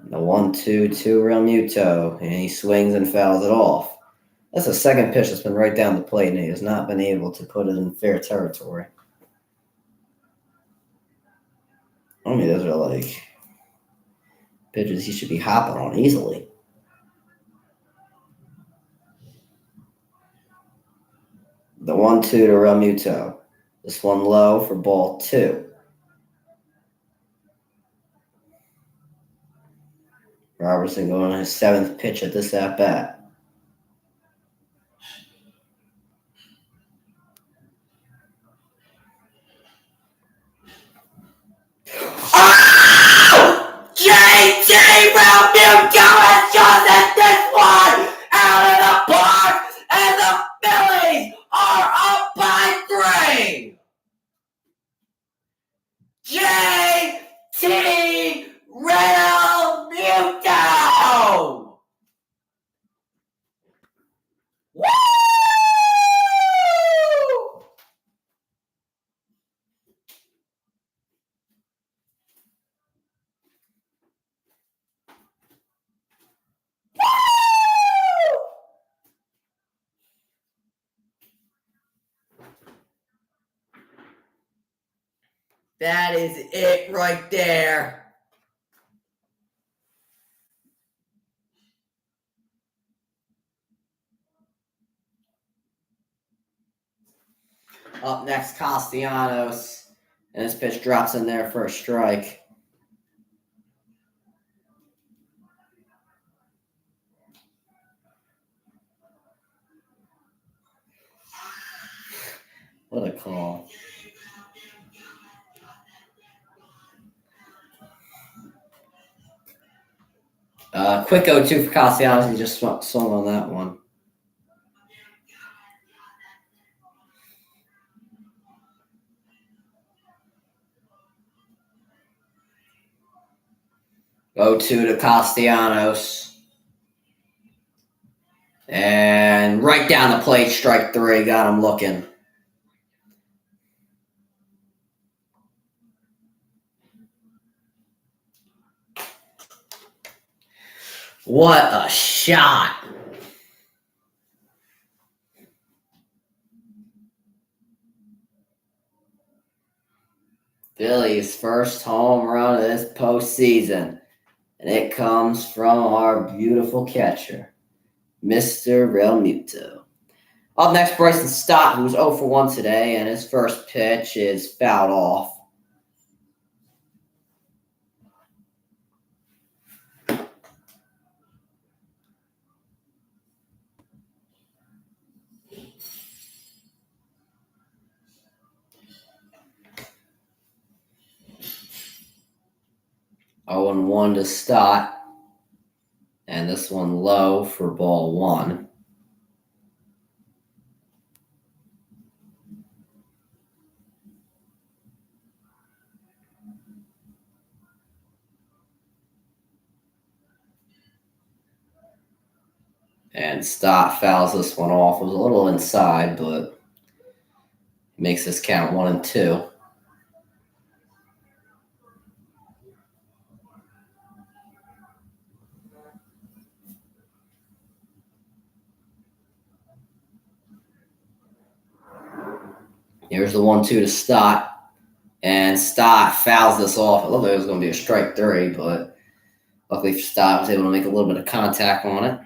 The 1-2 to Real Muto, and he swings and fouls it off. That's the second pitch that's been right down the plate, and he has not been able to put it in fair territory. I mean, those are like pitches he should be hopping on easily. The 1-2 to Real Muto. This one low for ball 2. Robertson going on his 7th pitch at this at-bat. Oh! JT Real Muto has just hit this one out of the park, and the Phillies are up by 3. JT Real Muto! Woo! That is it right there. Up next, Castellanos. And his pitch drops in there for a strike. What a call. Quick 0-2 for Castellanos. He just swung on that one. Go 2 to Castellanos. And right down the plate, strike 3. Got him looking. What a shot. Phillies' first home run of this postseason. And it comes from our beautiful catcher, Mr. Real Muto. Up next, Bryson Stott, who's 0-for-1 today, and his first pitch is fouled off. Oh, 0-1 to Stott. And And this one low for ball one. And Stott fouls this one off. It was a little inside, but makes this count 1-2. Here's the 1-2 to Stott. And Stott fouls this off. It looked like it was going to be a strike three, but luckily Stott was able to make a little bit of contact on it.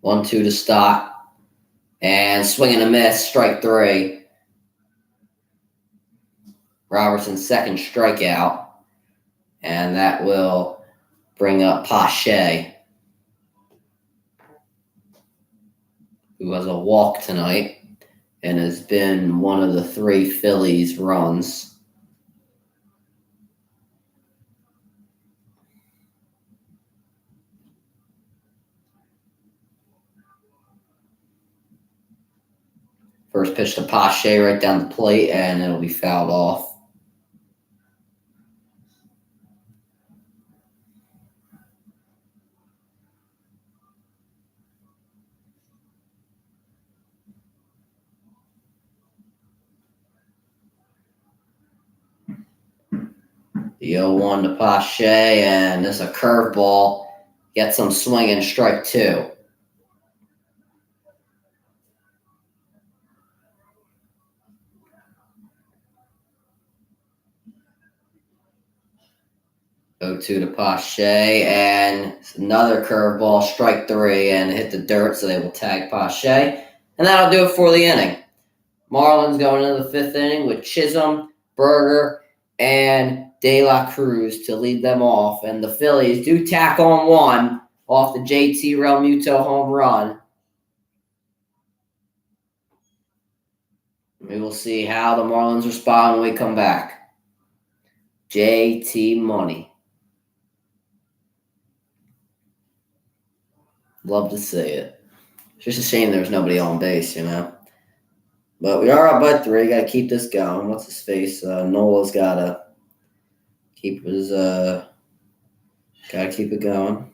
One, two to Stott. And swing and a miss, strike three. Robertson's second strikeout. And that will bring up Pache, who has a walk tonight and has been one of the 3 Phillies runs. First pitch to Pache right down the plate, and it'll be fouled off. The 0-1 to Pache, and this is a curveball. Gets him swinging, strike two. Go to Pache, and another curveball, strike three, and hit the dirt, so they will tag Pache. And that'll do it for the inning. Marlins going into the 5th inning with Chisholm, Berger, and De La Cruz to lead them off. And the Phillies do tack on one off the JT Realmuto home run. We will see how the Marlins respond when we come back. JT money. Love to see it. It's just a shame there's nobody on base, you know. But we are up by 3. Got to keep this going. What's his face? Nola's got to keep his. Got to keep it going.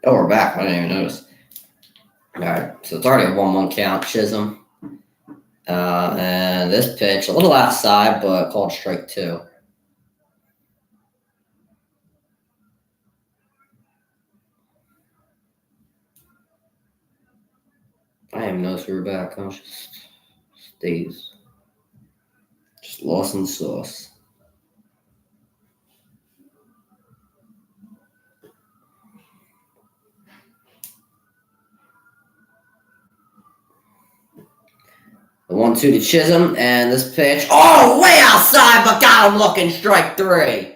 Oh, we're back. I didn't even notice. All right, so it's already a 1-1 count, Chisholm. And this pitch, a little outside, but called strike 2. I didn't even notice we were back. I was just days. Just lost in the sauce. The 1-2 to Chisholm, and this pitch, way outside, but got him looking, strike 3.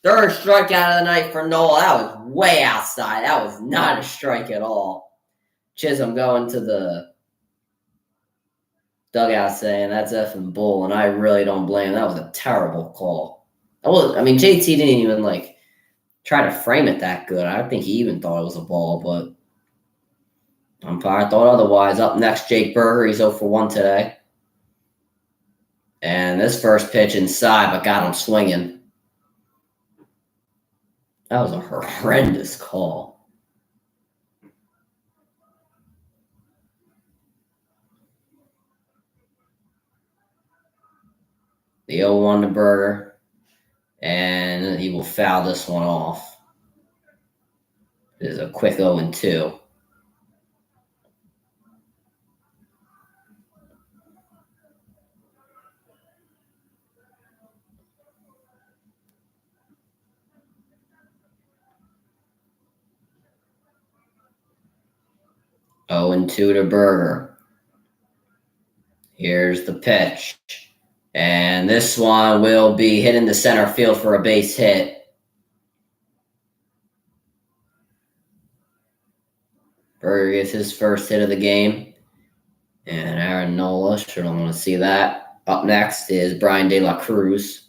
Third strikeout of the night for Nola. That was way outside. That was not a strike at all. Chisholm going to the dugout saying, that's effing bull, and I really don't blame him. That was a terrible call. JT didn't even, try to frame it that good. I think he even thought it was a ball, but umpire thought otherwise. Up next, Jake Berger. He's 0 for 1 today. And this first pitch inside, but got him swinging. That was a horrendous call. The 0-1 to Berger. And he will foul this one off. It is a quick 0-2. Oh, and 2 to Berger. Here's the pitch. And this one will be hit into center field for a base hit. Berger gets his first hit of the game. And Aaron Nola, sure don't want to see that. Up next is Brian De La Cruz.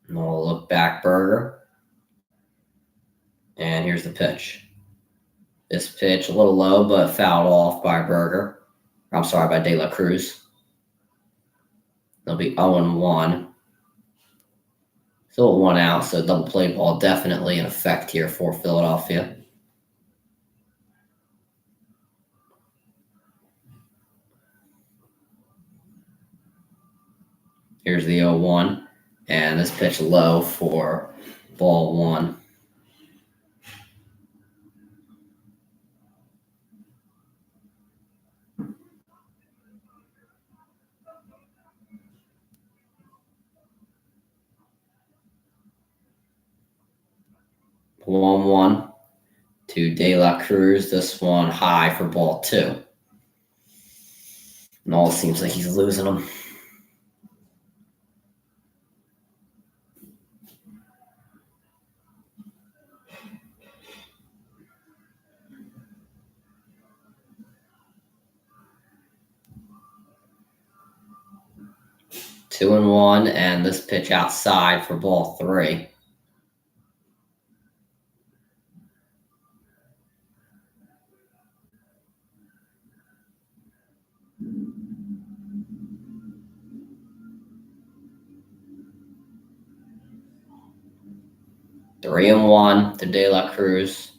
Nola look back Berger. And here's the pitch. This pitch a little low, but fouled off by Berger. I'm sorry, by De La Cruz. They'll be 0-1. Still 1 out, so double play ball definitely in effect here for Philadelphia. Here's the 0-1, and this pitch low for ball 1. One one to De La Cruz. This one high for ball 2. Nola seems like he's losing them. Two and 1, and this pitch outside for ball 3. Three and 1 to De La Cruz.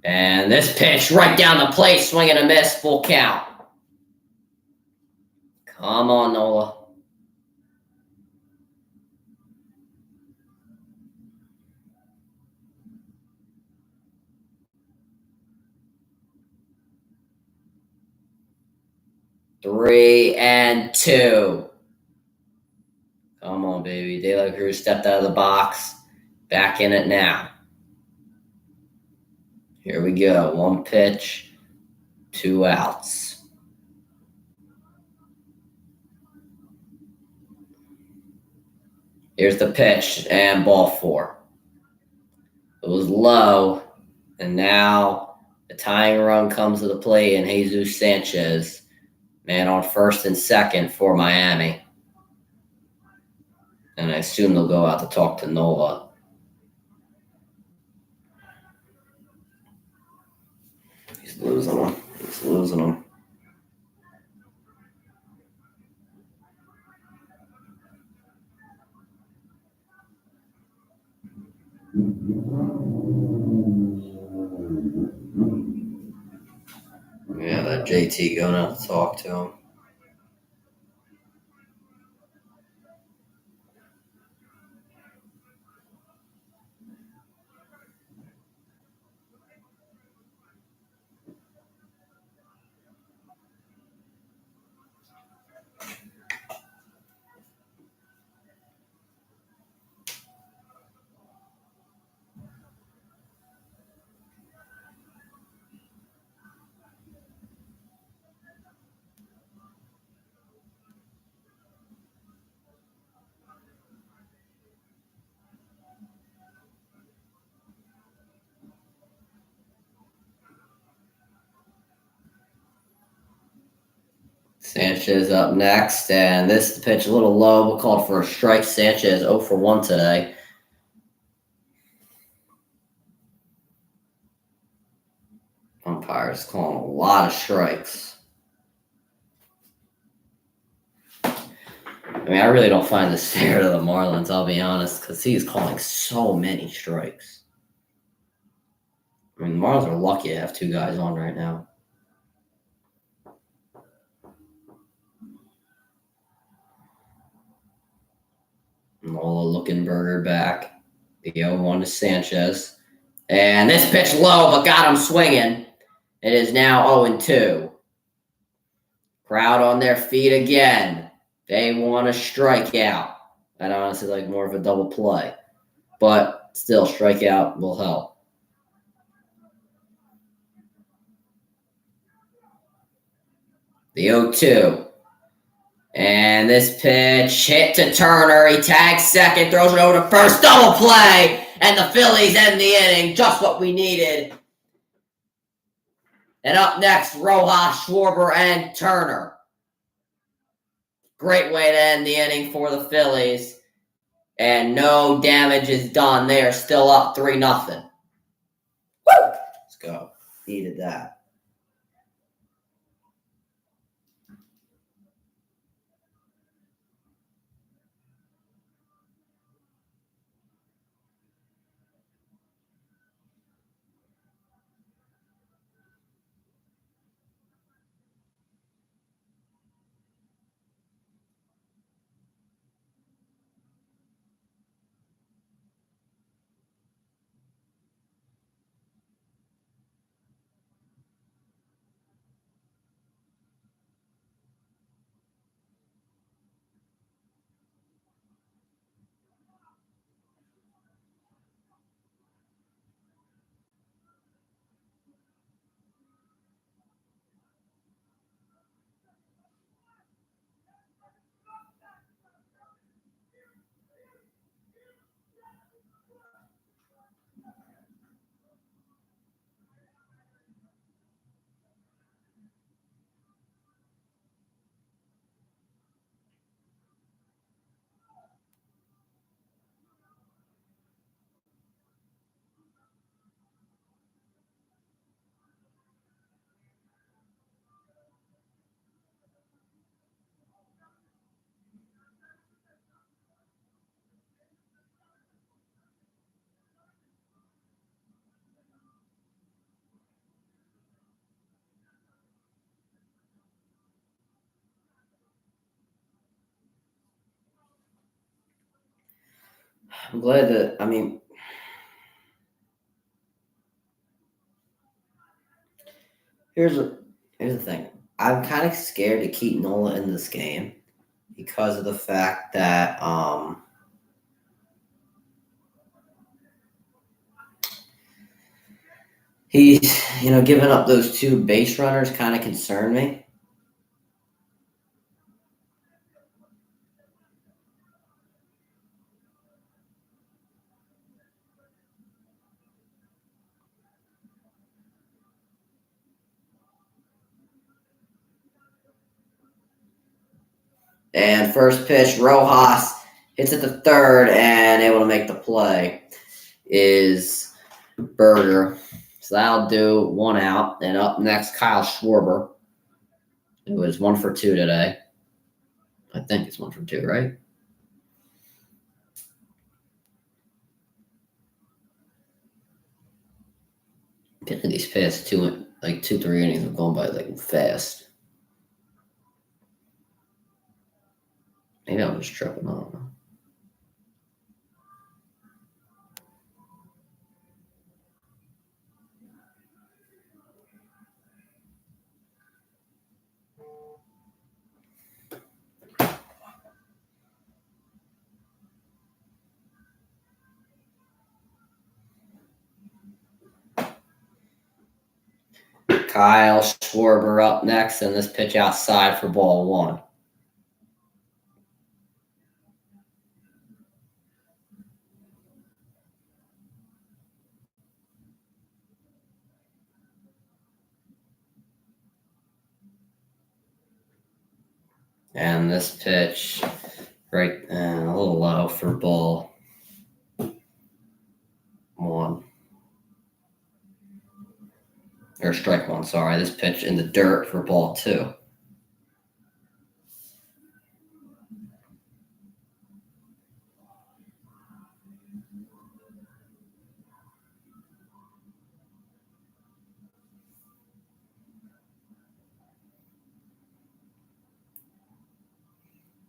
And this pitch right down the plate, swing and a miss, full count. Come on, Nola. Three and 2. Come on, baby. De La Cruz stepped out of the box. Back in it now. Here we go. 1 pitch, 2 outs. Here's the pitch and ball 4. It was low, and now the tying run comes to the plate, and Jesus Sanchez, man on first and second for Miami. And I assume they'll go out to talk to Nola. losing them. He's losing them. Yeah, that JT going out to talk to him. Sanchez up next, and this pitch a little low. We'll call it for a strike. Sanchez 0 for 1 today. Umpires calling a lot of strikes. I mean, I really don't find this fair to the Marlins, I'll be honest, because he's calling so many strikes. I mean, the Marlins are lucky to have 2 guys on right now. Nola Lookenberger back. The 0-1 to Sanchez. And this pitch low, but got him swinging. It is now 0-2. Crowd on their feet again. They want to strike out. I'd honestly like more of a double play. But still, strikeout will help. The 0-2. And this pitch hit to Turner. He tags second, throws it over to first. Double play. And the Phillies end the inning. Just what we needed. And up next, Rojas, Schwarber, and Turner. Great way to end the inning for the Phillies. And no damage is done. They are still up 3-0. Woo! Let's go. Needed that. I'm glad that, here's the thing. I'm kind of scared to keep Nola in this game because of the fact that he's, giving up those 2 base runners kind of concern me. And first pitch, Rojas hits at the third and able to make the play is Berger. So that'll do 1 out. And up next, Kyle Schwarber. It was 1 for 2 today. I think it's 1 for 2, right? I think these past 3 innings have gone by fast. Maybe I'm just tripping. I don't know. Kyle Schwarber up next, and this pitch outside for ball 1. And this pitch right a little low for ball 1. Or strike 1, sorry. This pitch in the dirt for ball 2.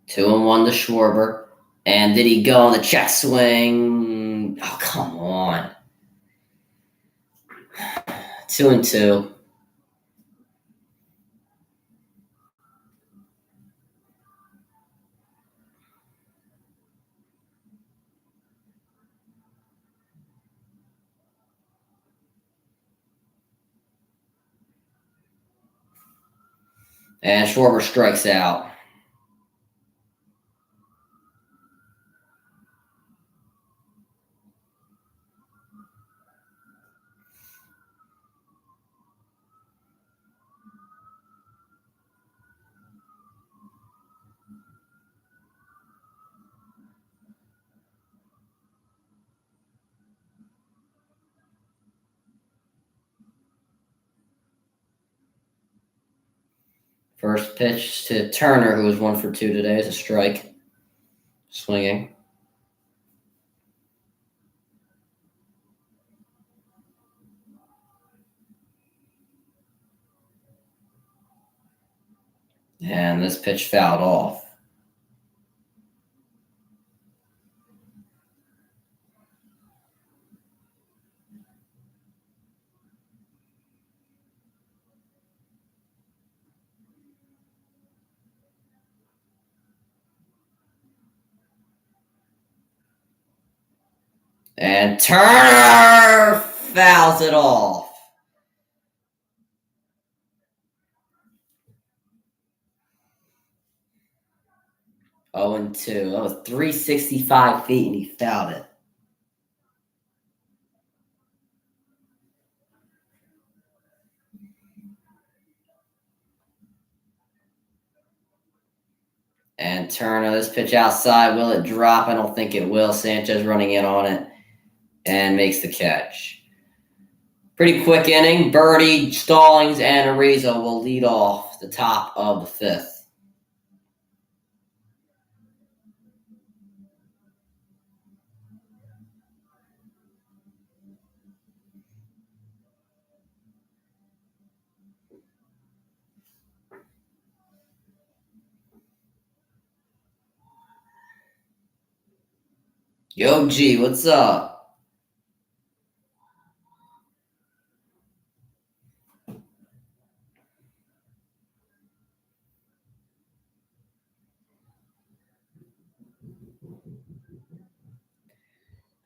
Two and 1 to Schwarber. And did he go on the check swing? Oh, come on. 2 and 2. And Schwarber strikes out. First pitch to Turner, who was 1 for 2 today, is a strike. Swinging. And this pitch fouled off. And Turner fouls it off. Oh and 2. That was 365 feet, and he fouled it. And Turner, this pitch outside, will it drop? I don't think it will. Sanchez running in on it and makes the catch. Pretty quick inning. Birdie, Stallings, and Arreaz will lead off the top of the 5th. Yo, G, what's up?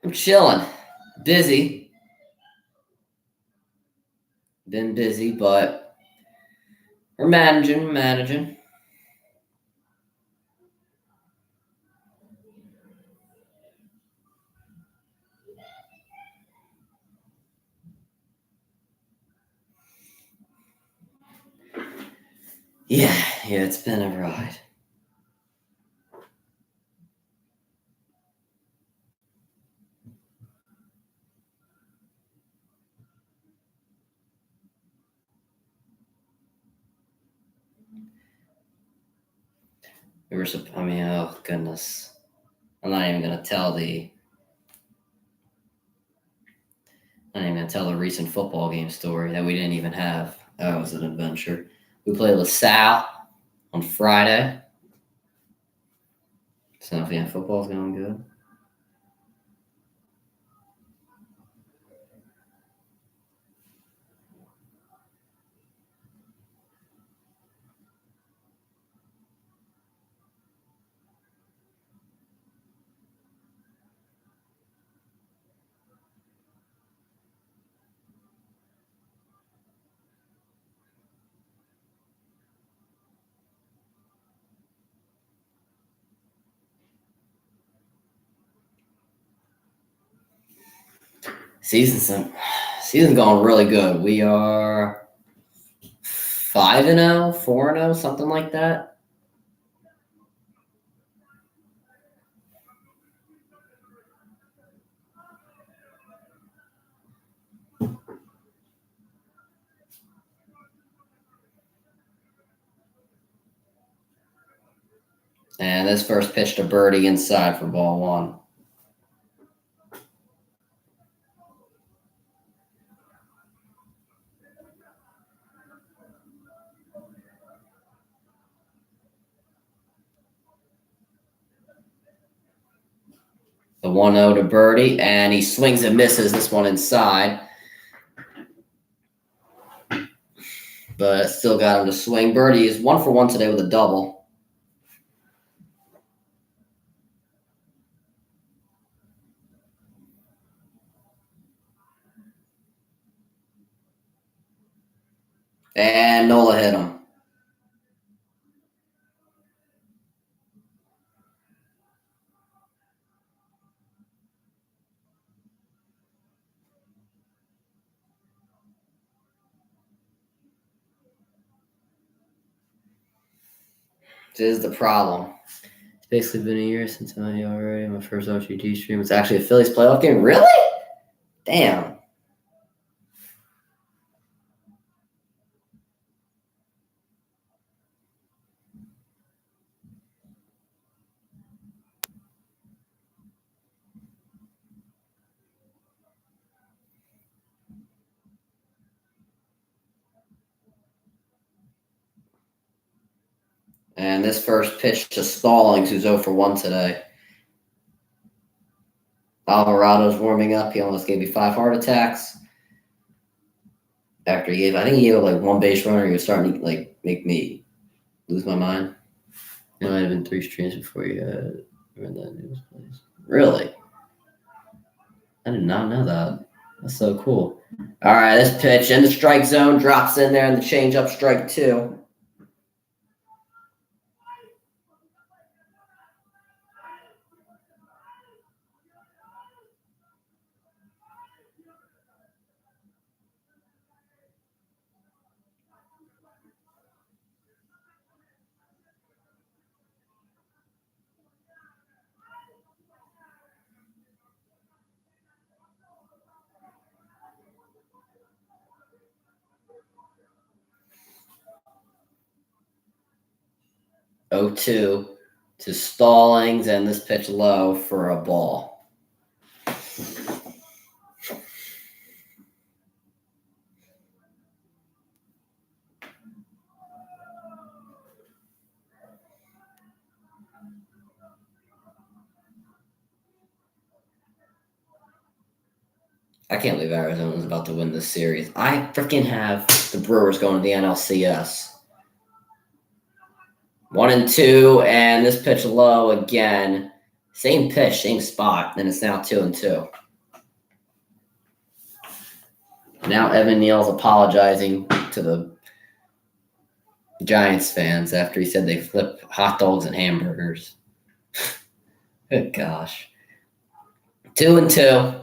I'm chilling. Busy. Been busy, but we're managing. Yeah, it's been a ride. Oh goodness. I'm not even gonna tell the recent football game story that we didn't even have. That was an adventure. We played LaSalle on Friday. So yeah, football's going good. Season's going really good. We are 5-0, 4-0, something like that. And this first pitch to Birdie inside for ball one. The 1-0 to Birdie, and he swings and misses this one inside. But still got him to swing. Birdie is 1 for 1 today with a double. And Nola hit him. This is the problem. It's basically been a year since I already. My first OGT stream was actually a Phillies playoff game. Really? Damn. And this first pitch to Stallings, who's 0 for 1 today. Alvarado's warming up. He almost gave me 5 heart attacks. After he gave up like 1 base runner. He was starting to make me lose my mind. It might have been 3 streams before you had read that news, please. Really? I did not know that. That's so cool. All right, this pitch in the strike zone, drops in there, and the changeup, strike 2. Oh, 2 to Stallings, and this pitch low for a ball. I can't believe Arizona's about to win this series. I freaking have the Brewers going to the NLCS. 1-2, and this pitch low again. Same pitch, same spot, and it's now 2-2. Now Evan Neal's apologizing to the Giants fans after he said they flip hot dogs and hamburgers. Good gosh. 2-2.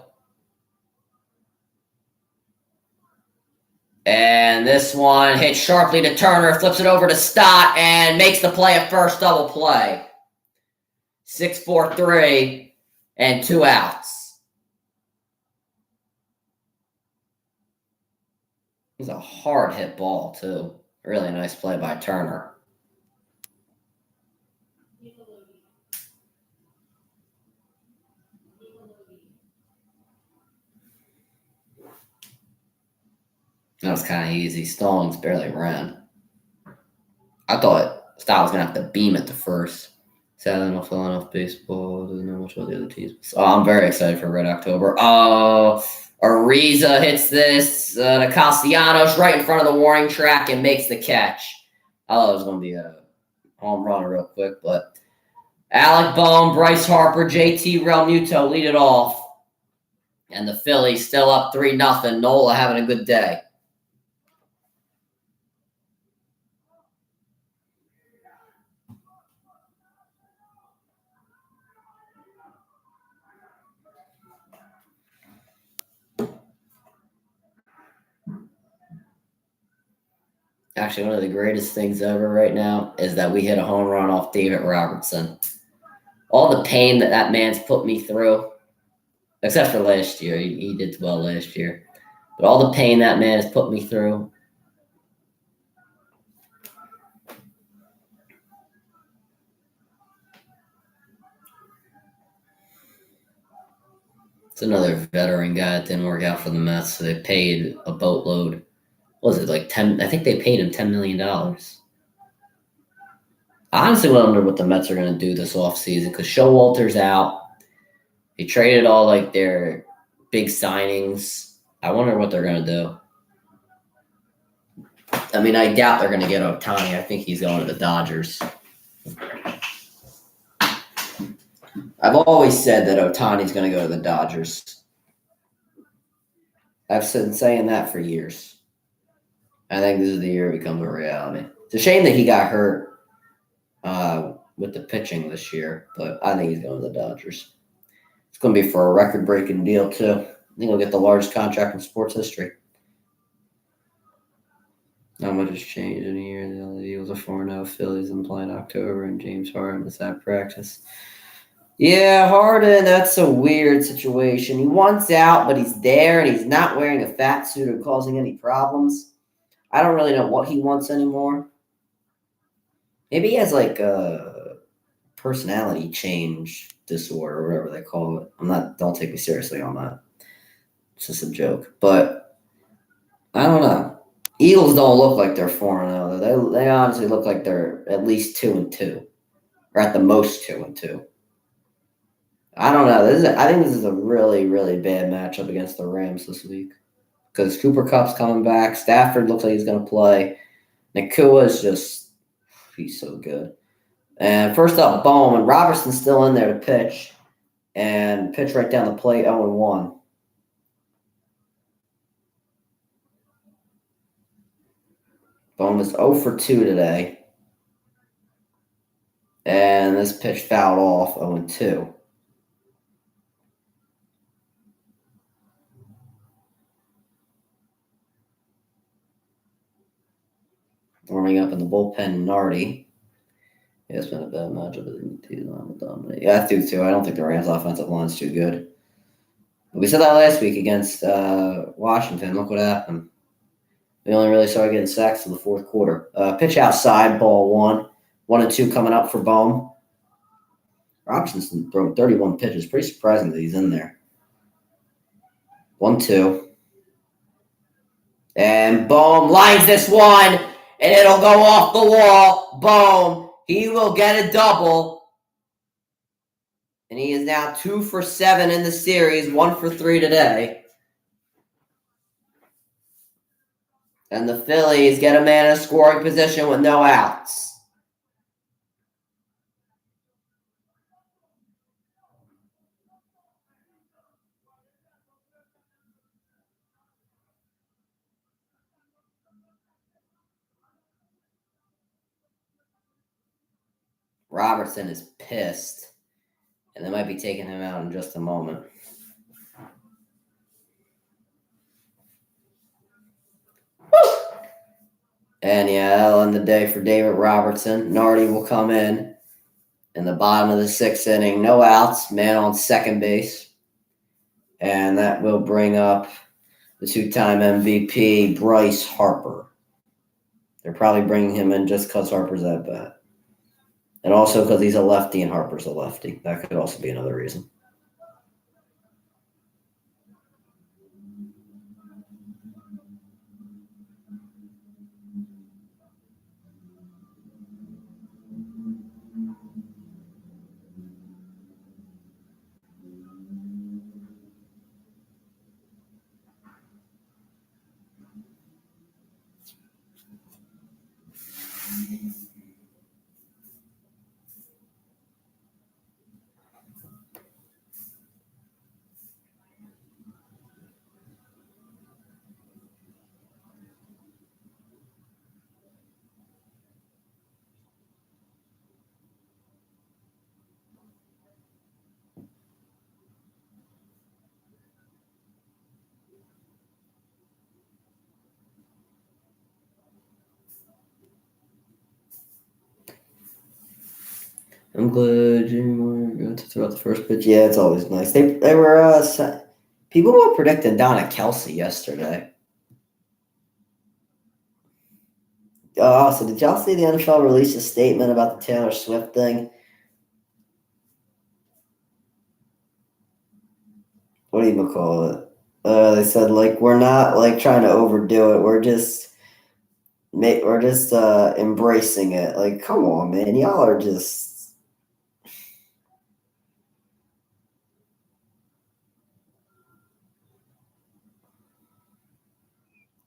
And this one hits sharply to Turner, flips it over to Stott, and makes the play at first, double play. 6-4-3, and 2 outs. It was a hard hit ball, too. Really nice play by Turner. That was kind of easy. Stallings barely ran. I thought Styles was going to have to beam it to first. Sadly, not filling off baseball. Doesn't know much about the other teams. So I'm very excited for Red October. Oh, Arreaz hits this to Castellanos right in front of the warning track and makes the catch. I thought it was going to be a home run real quick, but Alec Bohm, Bryce Harper, JT Realmuto lead it off. And the Phillies still up 3-0. Nola having a good day. Actually, one of the greatest things ever right now is that we hit a home run off David Robertson. All the pain that man's put me through, except for last year. He did well last year. But all the pain that man has put me through. It's another veteran guy that didn't work out for the Mets, so they paid a boatload. What was it, like 10? I think they paid him $10 million. I honestly wonder what the Mets are going to do this offseason because Showalter's out. They traded all like their big signings. I wonder what they're going to do. I mean, I doubt they're going to get Ohtani. I think he's going to the Dodgers. I've always said that Ohtani's going to go to the Dodgers. I've been saying that for years. I think this is the year it becomes a reality. It's a shame that he got hurt with the pitching this year, but I think he's going to the Dodgers. It's going to be for a record-breaking deal, too. I think he'll get the largest contract in sports history. Not much has changed in a year. The Eagles are 4-0. Phillies in playing October, and James Harden is at practice. Yeah, Harden, that's a weird situation. He wants out, but he's there, and he's not wearing a fat suit or causing any problems. I don't really know what he wants anymore. Maybe he has like a personality change disorder or whatever they call it. Don't take me seriously on that. It's just a joke. But I don't know. Eagles don't look like they're 4-0. They honestly look like they're at least 2-2. Or at the most 2-2. I don't know. I think this is a really, really bad matchup against the Rams this week. Because Cooper Kupp's coming back. Stafford looks like he's going to play. Nakua is just, he's so good. And first up, Bowman. Robertson's still in there to pitch. And pitch right down the plate, 0-1. Bowman is 0 for 2 today. And this pitch fouled off, 0-2. Warming up in the bullpen, Nardi. Yeah, it's been a bad matchup. Yeah, I do too. I don't think the Rams' offensive line's too good. But we said that last week against Washington. Look what happened. We only really started getting sacks in the fourth quarter. Pitch outside, ball 1. 1-2 coming up for Bohm. Robinson's thrown 31 pitches. Pretty surprising that he's in there. 1-2. And Bohm lines this one, and it'll go off the wall. Bohm, he will get a double. And he is now 2 for 7 in the series, 1 for 3 today. And the Phillies get a man in scoring position with no outs. Robertson is pissed. And they might be taking him out in just a moment. Woo! And yeah, that'll end the day for David Robertson. Nardi will come in the bottom of the 6th inning. No outs, man on second base. And that will bring up the 2-time MVP, Bryce Harper. They're probably bringing him in just because Harper's that bad. And also because he's a lefty and Harper's a lefty. That could also be another reason. I'm glad you got to throw out the first pitch. Yeah, it's always nice. They were people were predicting Donna Kelsey yesterday. So did y'all see the NFL release a statement about the Taylor Swift thing? What do you call it? They said like we're not like trying to overdo it. We're just embracing it. Like, come on, man, y'all are just.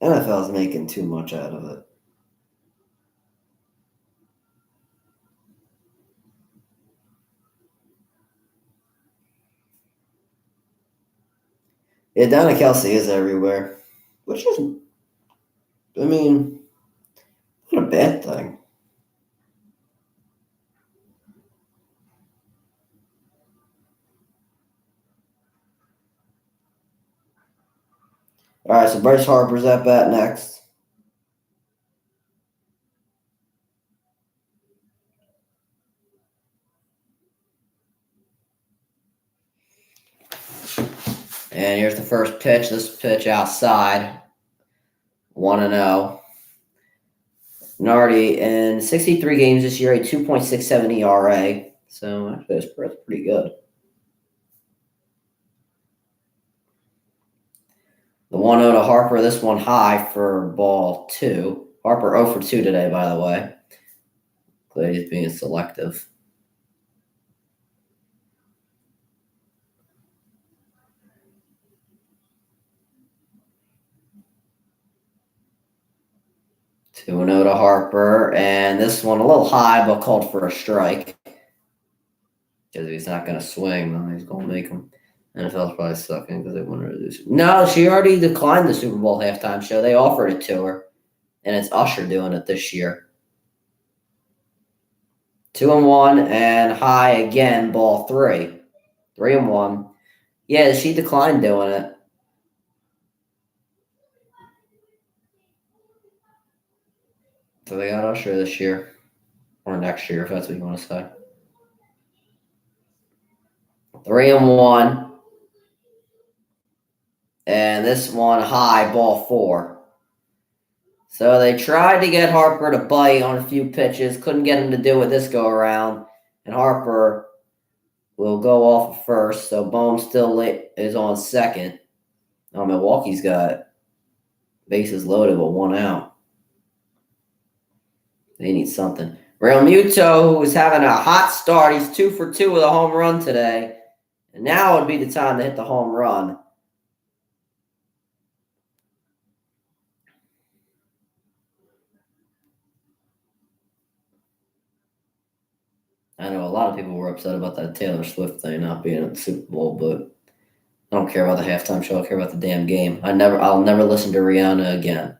NFL's making too much out of it. Yeah, Donna Kelsey is everywhere, which is, I mean, not a bad thing. All right, so Bryce Harper's at bat next. And here's the first pitch. This pitch outside. 1-0. Nardi in 63 games this year, a 2.67 ERA. So actually, that's pretty good. The 1-0 to Harper. This one high for ball 2. Harper 0 for 2 today, by the way. Glad he's being selective. Two and 0 to Harper, and this one a little high, but called for a strike. Because he's not going to swing, then he's going to make him. NFL's probably sucking because they want to reduce. No, she already declined the Super Bowl halftime show. They offered it to her, and it's Usher doing it this year. 2-1 and high again, ball 3. 3-1. Yeah, she declined doing it. So they got Usher this year. Or next year, if that's what you want to say. 3-1. And this one high, ball 4. So they tried to get Harper to bite on a few pitches. Couldn't get him to do it this go around. And Harper will go off of first. So Bohm still is on second. Now Milwaukee's got bases loaded with 1 out. They need something. Real Muto, who is having a hot start. He's 2 for 2 with a home run today. And now would be the time to hit the home run. I know a lot of people were upset about that Taylor Swift thing not being at the Super Bowl, but I don't care about the halftime show. I care about the damn game. I'll never listen to Rihanna again.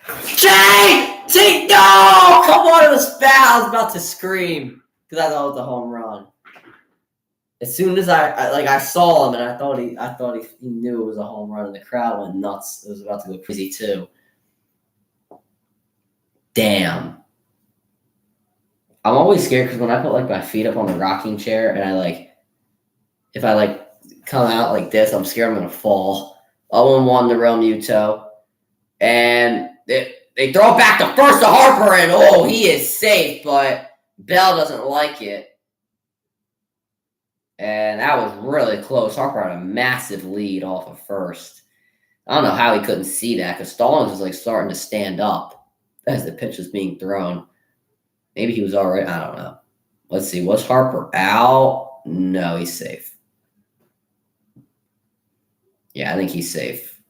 JT, no! Come on, it was foul. I was about to scream because I thought it was a home run. As soon as I saw him and I thought he knew it was a home run, and the crowd went nuts. It was about to go crazy too. Damn. I'm always scared because when I put like my feet up on the rocking chair and if I come out like this, I'm scared I'm gonna fall. 0-1 to Real Muto, and they throw it back to first to Harper, and he is safe, but Bell doesn't like it. And that was really close. Harper had a massive lead off of first. I don't know how he couldn't see that because Stallings was starting to stand up as the pitch was being thrown. Maybe he was already. I don't know. Let's see. Was Harper out? No, he's safe. Yeah, I think he's safe.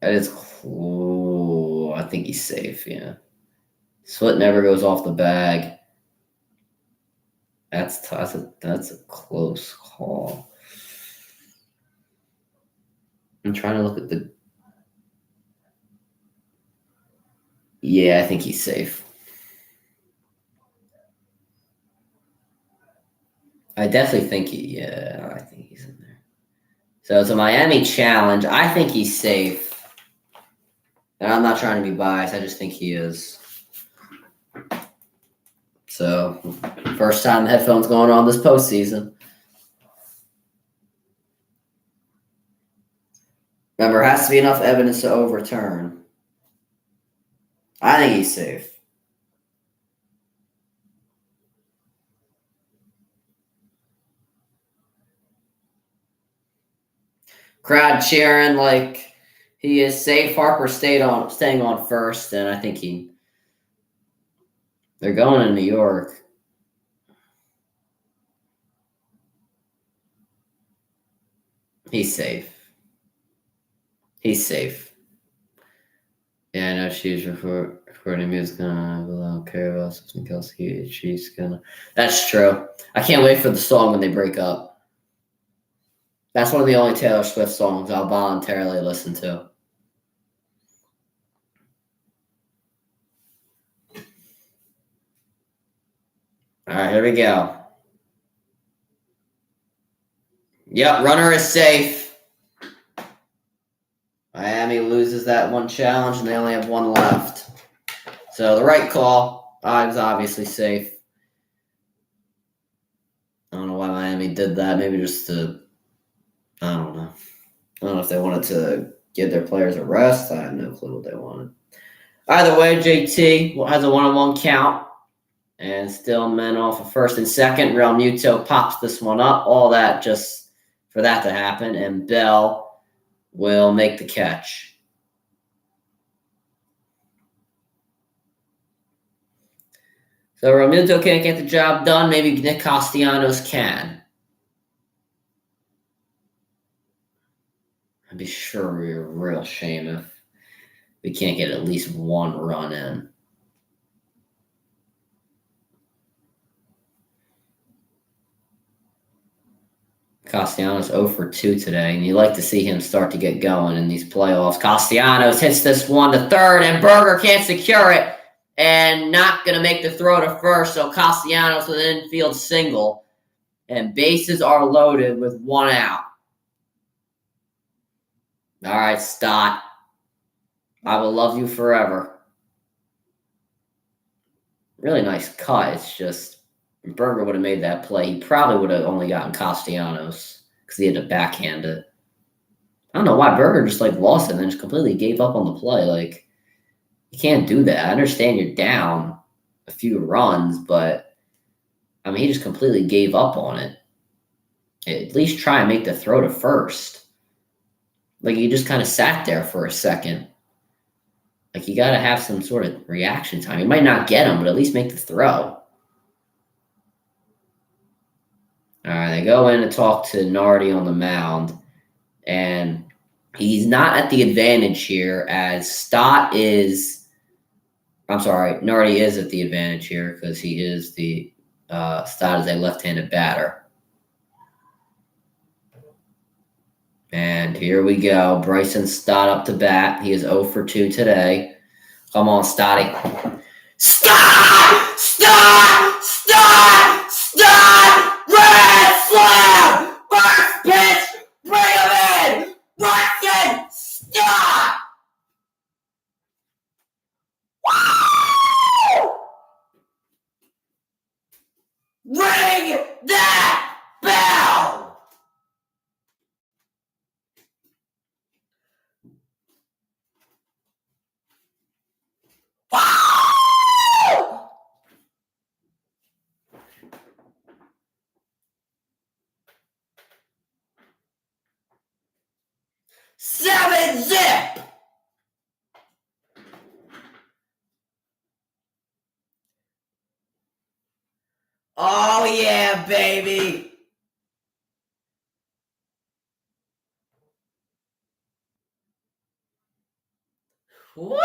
That is cool. I think he's safe, yeah. Sweat never goes off the bag. That's a close call. I'm trying to look at the. Yeah, I think he's safe. I definitely think I think he's in there. So it's a Miami challenge. I think he's safe. And I'm not trying to be biased. I just think he is. So, first time headphones going on this postseason. Remember, it has to be enough evidence to overturn. I think he's safe. Crowd cheering like he is safe. Harper staying on first, and I think they're going to New York. He's safe. He's safe. Yeah, I know she's recording music on below. Care about something else. She's gonna. That's true. I can't wait for the song when they break up. That's one of the only Taylor Swift songs I'll voluntarily listen to. All right, here we go. Yep, runner is safe. Miami loses that one challenge, and they only have one left. So the right call. I was obviously safe. I don't know why Miami did that. Maybe just to, I don't know. I don't know if they wanted to give their players a rest. I have no clue what they wanted. Either way, JT has a 1-on-1 count and still men off of first and second. Real Muto pops this one up. All that just for that to happen. And Bell will make the catch. So Realmuto can't get the job done. Maybe Nick Castellanos can. I'd be sure we're a real shame if we can't get at least one run in. Castellanos 0 for 2 today, and you like to see him start to get going in these playoffs. Castellanos hits this one to third, and Berger can't secure it, and not going to make the throw to first, so Castellanos with an infield single, and bases are loaded with one out. All right, Stott. I will love you forever. Really nice cut. It's just Berger would have made that play. He probably would have only gotten Castellanos because he had to backhand it. I don't know why Berger just lost it and then just completely gave up on the play. You can't do that. I understand you're down a few runs, but I mean he just completely gave up on it. At least try and make the throw to first. You just kind of sat there for a second. You got to have some sort of reaction time. You might not get him, but at least make the throw. All right, they go in and talk to Nardi on the mound, and he's not at the advantage here as Stott is. I'm sorry, Nardi is at the advantage here because he is the Stott is a left-handed batter. And here we go. Bryson Stott up to bat. He is 0 for 2 today. Come on, Stotty. Stott! Stott! Stott! Stott! Red slam! First pitch! Bring him in! Bryson Stott! Woo! Ring that bell! Wow! 7-zip! Oh yeah, baby! Woo!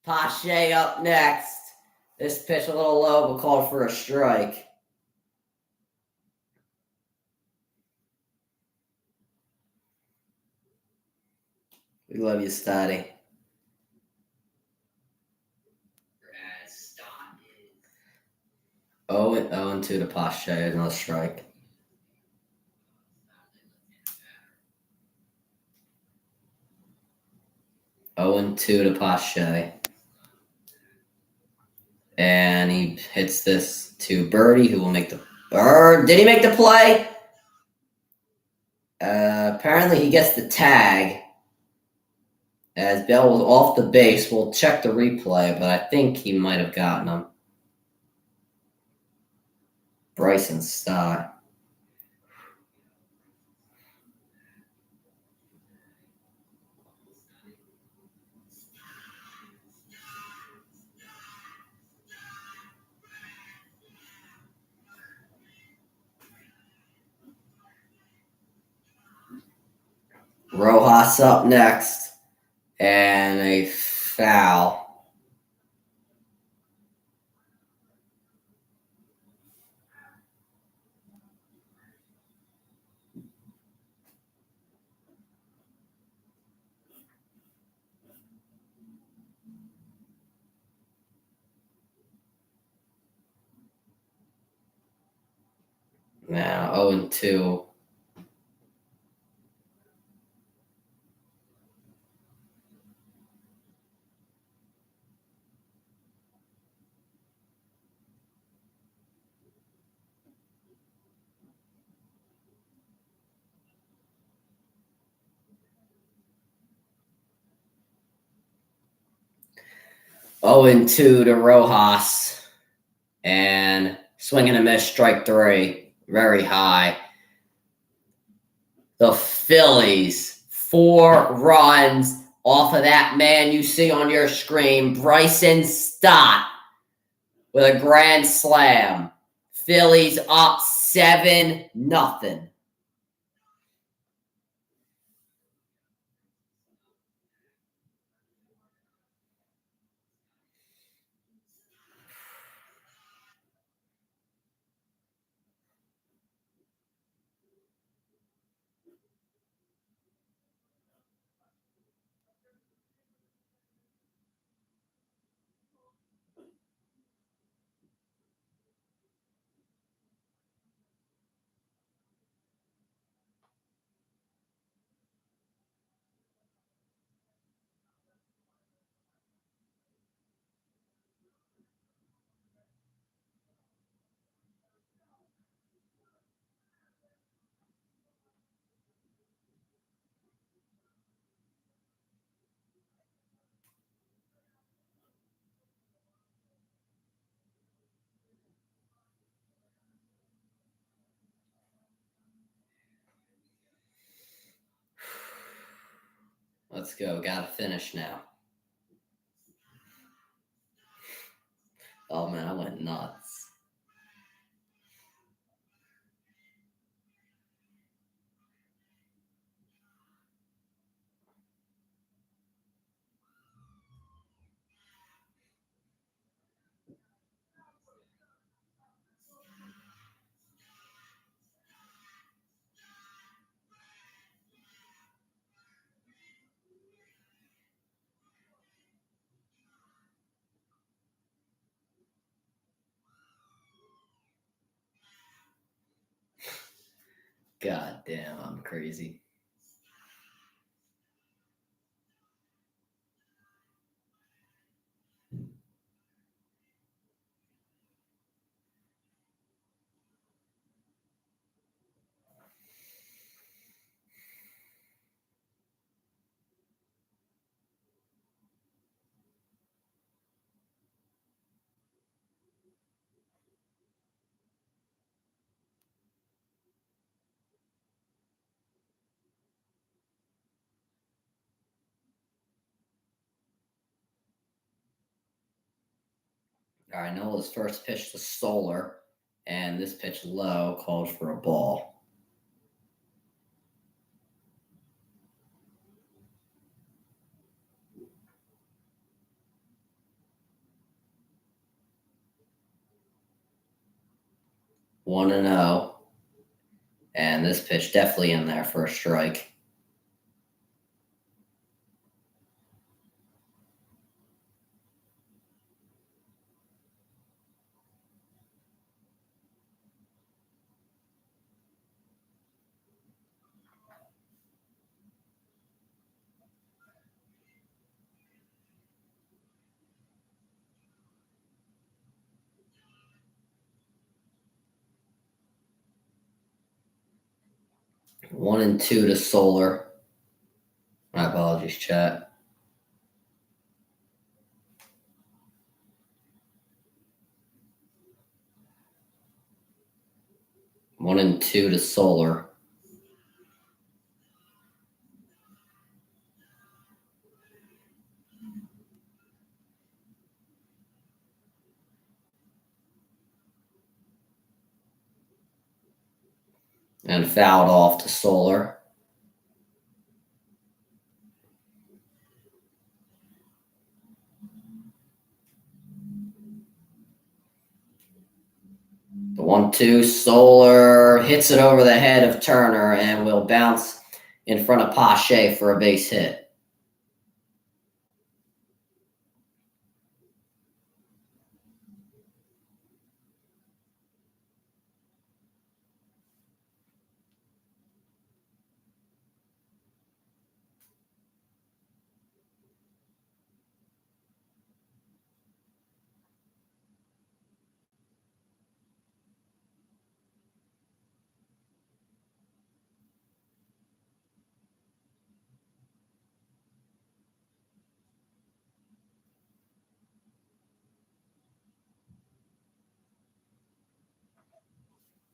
Pache up next. This pitch a little low, but called for a strike. We love you, Stotty. 0-2 to Pache, another strike. 0-2 to Pache. And he hits this to Birdie, who will make the bird. Did he make the play? Apparently he gets the tag as Bell was off the base. We'll check the replay, but I think he might have gotten him. Bryson Stott. Rojas up next, and a foul. Now 0-2. Oh, and 2 to Rojas, and swing and a miss, strike 3, very high. The Phillies, 4 runs off of that man you see on your screen, Bryson Stott, with a grand slam. Phillies up 7-0. Let's go. Gotta finish now. Oh, man, I went nuts. God damn, I'm crazy. All right, Nola's first pitch to Solar, and this pitch low called for a ball. One and 0, and this pitch definitely in there for a strike. 1-2 to Solar. My apologies, chat. One and two to Solar. And fouled off to Solar. The 1-2, Solar hits it over the head of Turner and will bounce in front of Pache for a base hit.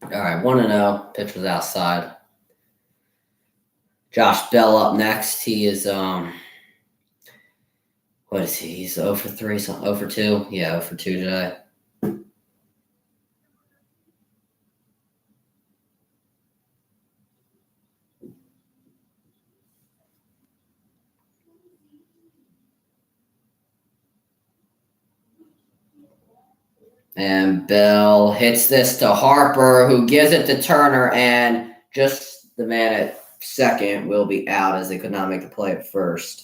All right, 1-0. Pitch was outside. Josh Bell up next. He is what is he? He's 0 for 3, so 0 for 2. Yeah, 0 for 2 today. And Bell hits this to Harper, who gives it to Turner, and just the man at second will be out as they could not make the play at first.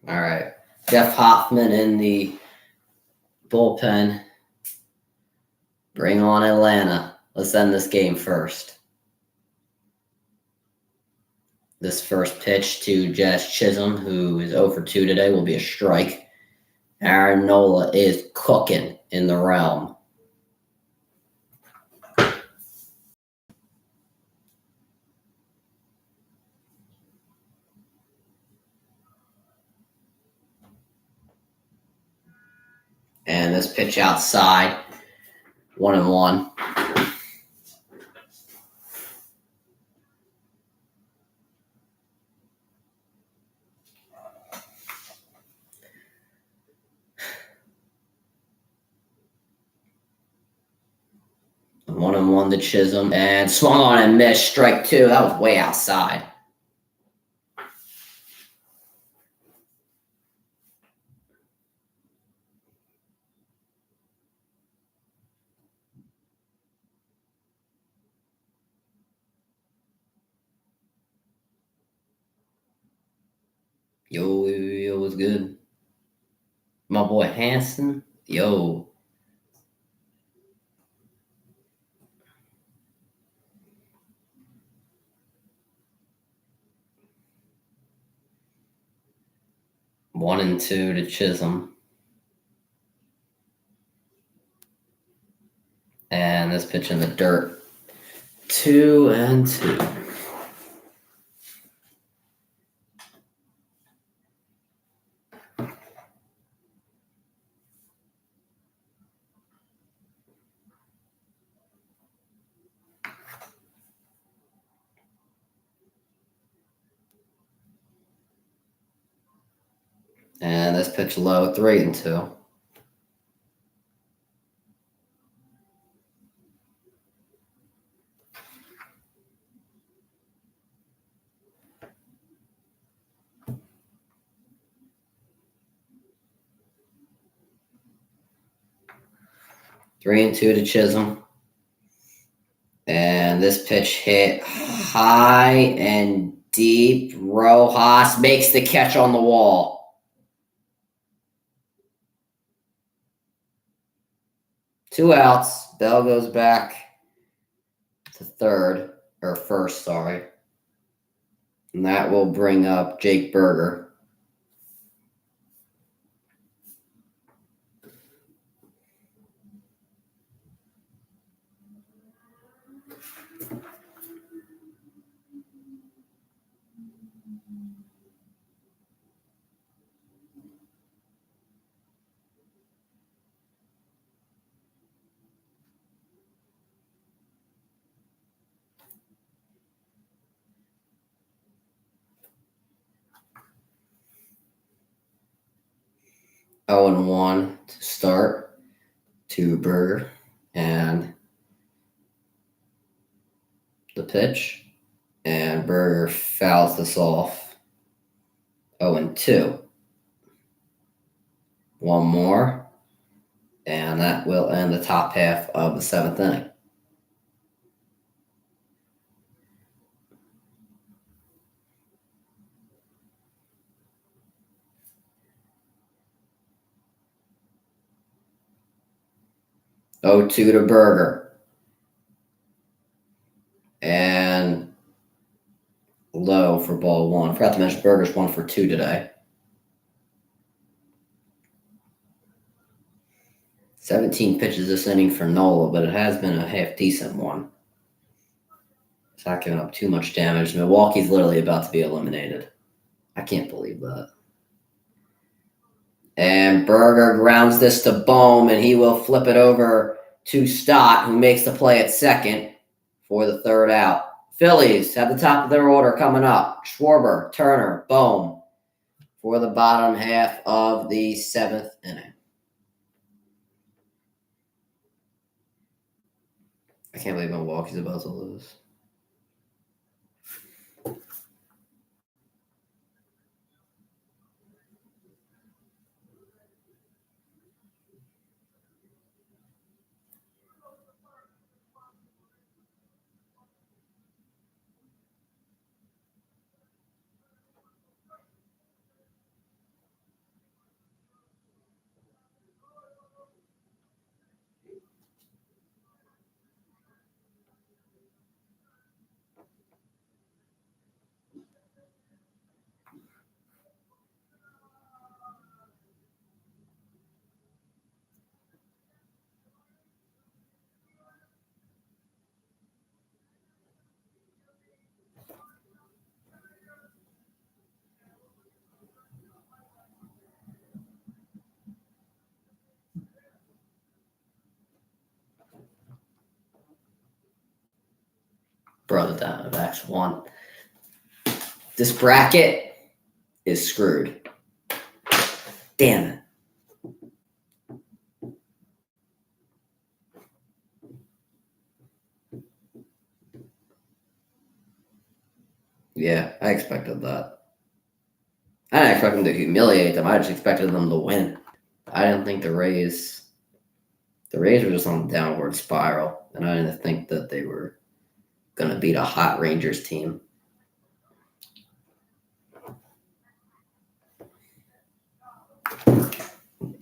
All right. Jeff Hoffman in the bullpen. Bring on Atlanta. Let's end this game first. This first pitch to Jazz Chisholm, who is 0 for 2 today, will be a strike. Aaron Nola is cooking in the realm. And this pitch outside, 1-1. One and one to Chisholm, and swung on and missed. Strike 2. That was way outside. Yo, was good. My boy Hanson. Yo. One and two to Chisholm. And this pitch in the dirt. 2-2. And this pitch low, 3-2. Three and two to Chisholm. And this pitch hit high and deep. Rojas makes the catch on the wall. 2 outs. Bell goes back to first, sorry. And that will bring up Jake Berger. Oh and 1 to start to Berger. And the pitch. And Berger fouls this off. 0 and 2. 1 more. And that will end the top half of the 7th inning. Oh, 2 to Berger. And low for ball 1. Forgot to mention Berger's 1 for 2 today. 17 pitches this inning for Nola, but it has been a half-decent one. It's not giving up too much damage. Milwaukee's literally about to be eliminated. I can't believe that. And Berger grounds this to Bohm, and he will flip it over to Stott, who makes the play at second for the 3rd out. Phillies have the top of their order coming up. Schwarber, Turner, Bohm for the bottom half of the 7th inning. I can't believe Milwaukee's about to lose. Bro, the Diamondbacks won. This bracket is screwed. Damn it. Yeah, I expected that. I didn't expect them to humiliate them. I just expected them to win. I didn't think the Rays were just on a downward spiral, and I didn't think that they were going to beat a hot Rangers team.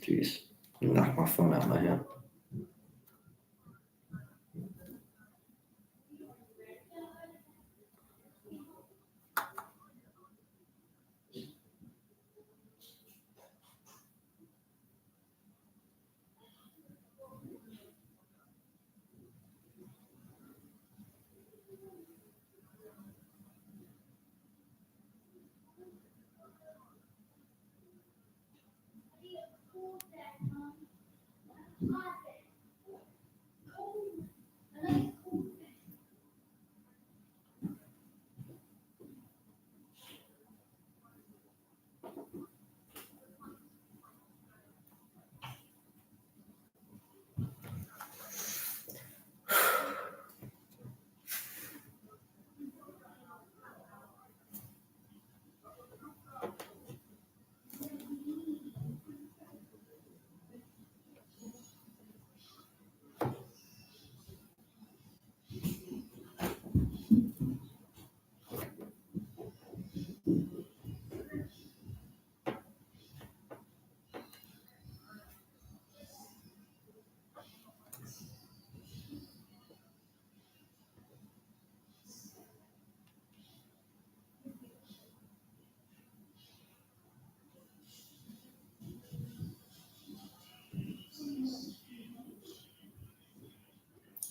Jeez, knock my phone out of my hand.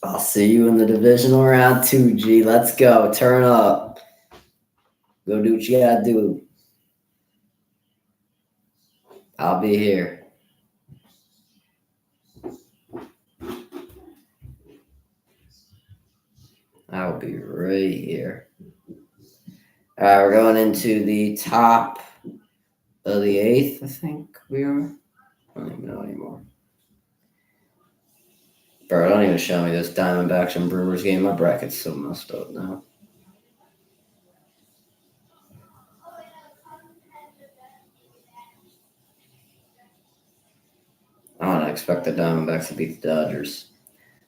I'll see you in the divisional round 2G. Let's go. Turn up. Go do what you gotta do. I'll be here. I'll be right here. All right, we're going into the top of the 8th, I think we are. I don't even know anymore. Bro, don't even show me this Diamondbacks and Brewers game. My bracket's so messed up now. I don't expect the Diamondbacks to beat the Dodgers.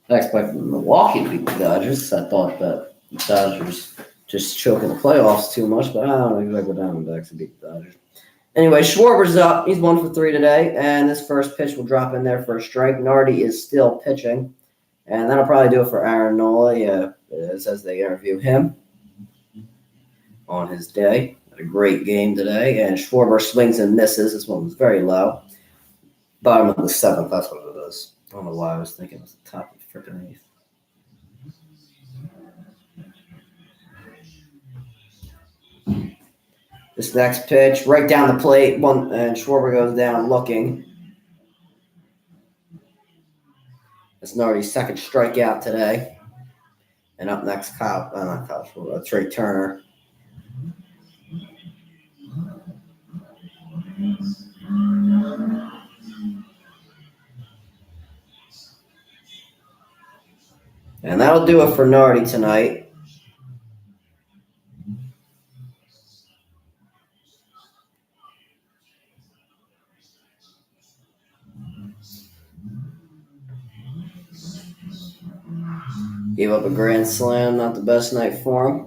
I expected Milwaukee to beat the Dodgers. I thought that the Dodgers just choking the playoffs too much, but I don't expect the Diamondbacks to beat the Dodgers. Anyway, Schwarber's up. He's 1 for 3 today, and this first pitch will drop in there for a strike. Nardi is still pitching, and that'll probably do it for Aaron Nola. It says they interview him on his day. Had a great game today, and Schwarber swings and misses. This one was very low. Bottom of the 7th, that's what it is. I don't know why I was thinking it was the top of the freaking 8th. This next pitch, right down the plate, and Schwarber goes down looking. It's Nardi's second strikeout today. And up next, Trey Turner. And that'll do it for Nardi tonight. Gave up a grand slam, not the best night for him.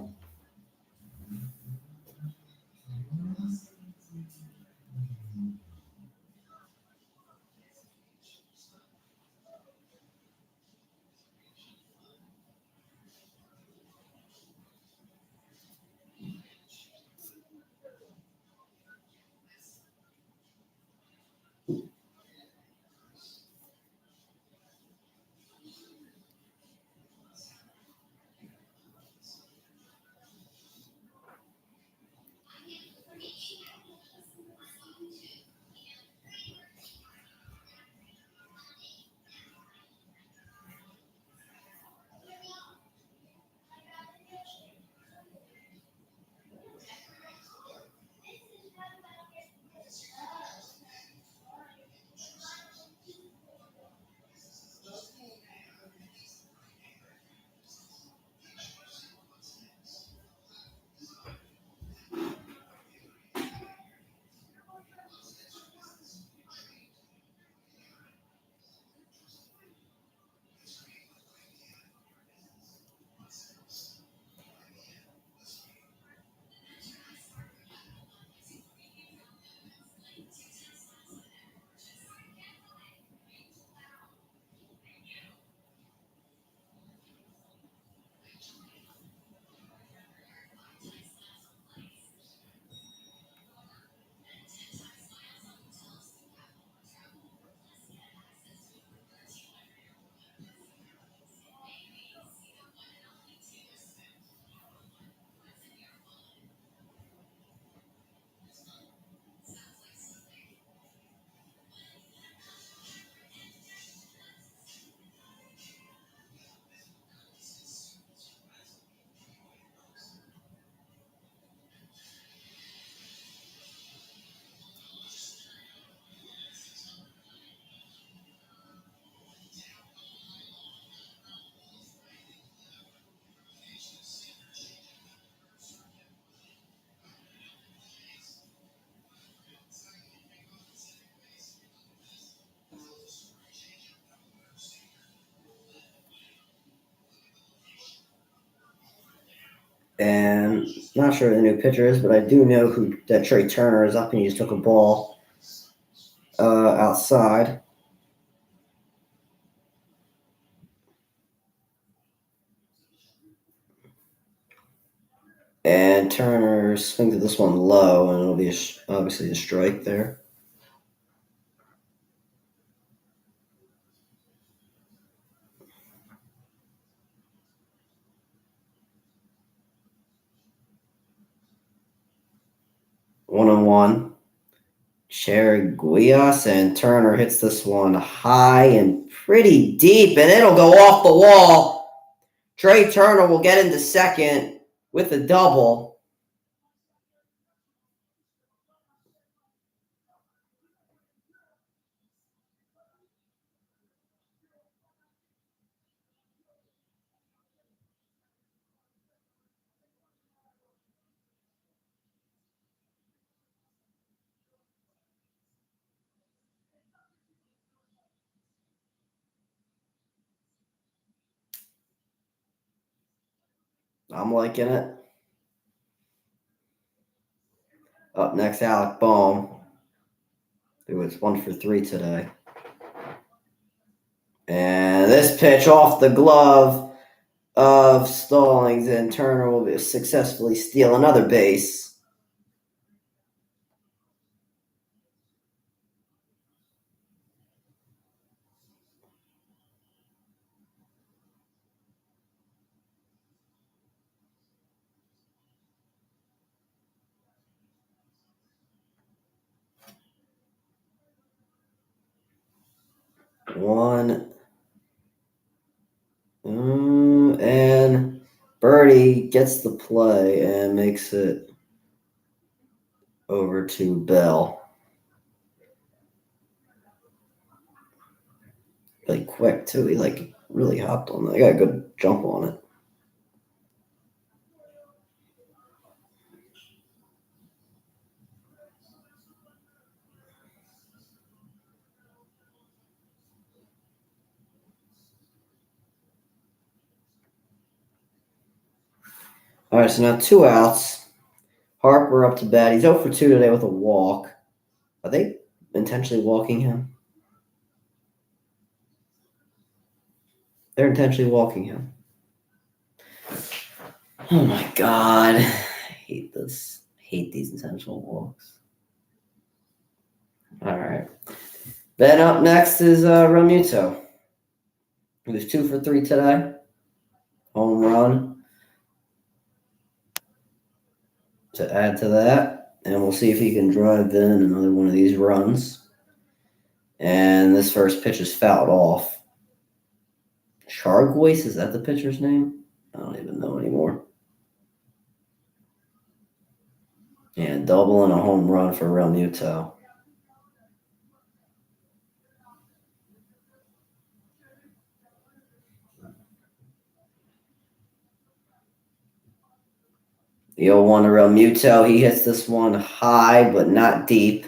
And not sure who the new pitcher is, but I do know that Trey Turner is up, and he just took a ball outside. And Turner swings at this one low, and it'll be obviously a strike there. 1-1. Arreaz and Turner hits this one high and pretty deep, and it'll go off the wall. Trey Turner will get into second with a double. I'm liking it. Up next, Alec Bohm, who was 1 for 3 today. And this pitch off the glove of Stallings, and Turner will successfully steal another base. And Birdie gets the play and makes it over to Bell. Like quick too. He really hopped on that. He got a good jump on it. All right, so now 2 outs. Harper up to bat. He's 0 for 2 today with a walk. Are they intentionally walking him? They're intentionally walking him. Oh my God. I hate this. I hate these intentional walks. All right. Then up next is Realmuto. He was 2 for 3 today. Home run to add to that. And we'll see if he can drive in another one of these runs. And this first pitch is fouled off. Chargois, is that the pitcher's name? I don't even know anymore. And double and a home run for Realmuto. The 0-1 to Realmuto. He hits this one high but not deep.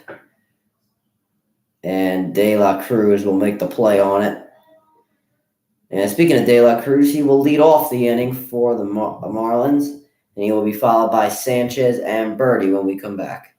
And De La Cruz will make the play on it. And speaking of De La Cruz, he will lead off the inning for the Marlins. And he will be followed by Sanchez and Birdie when we come back.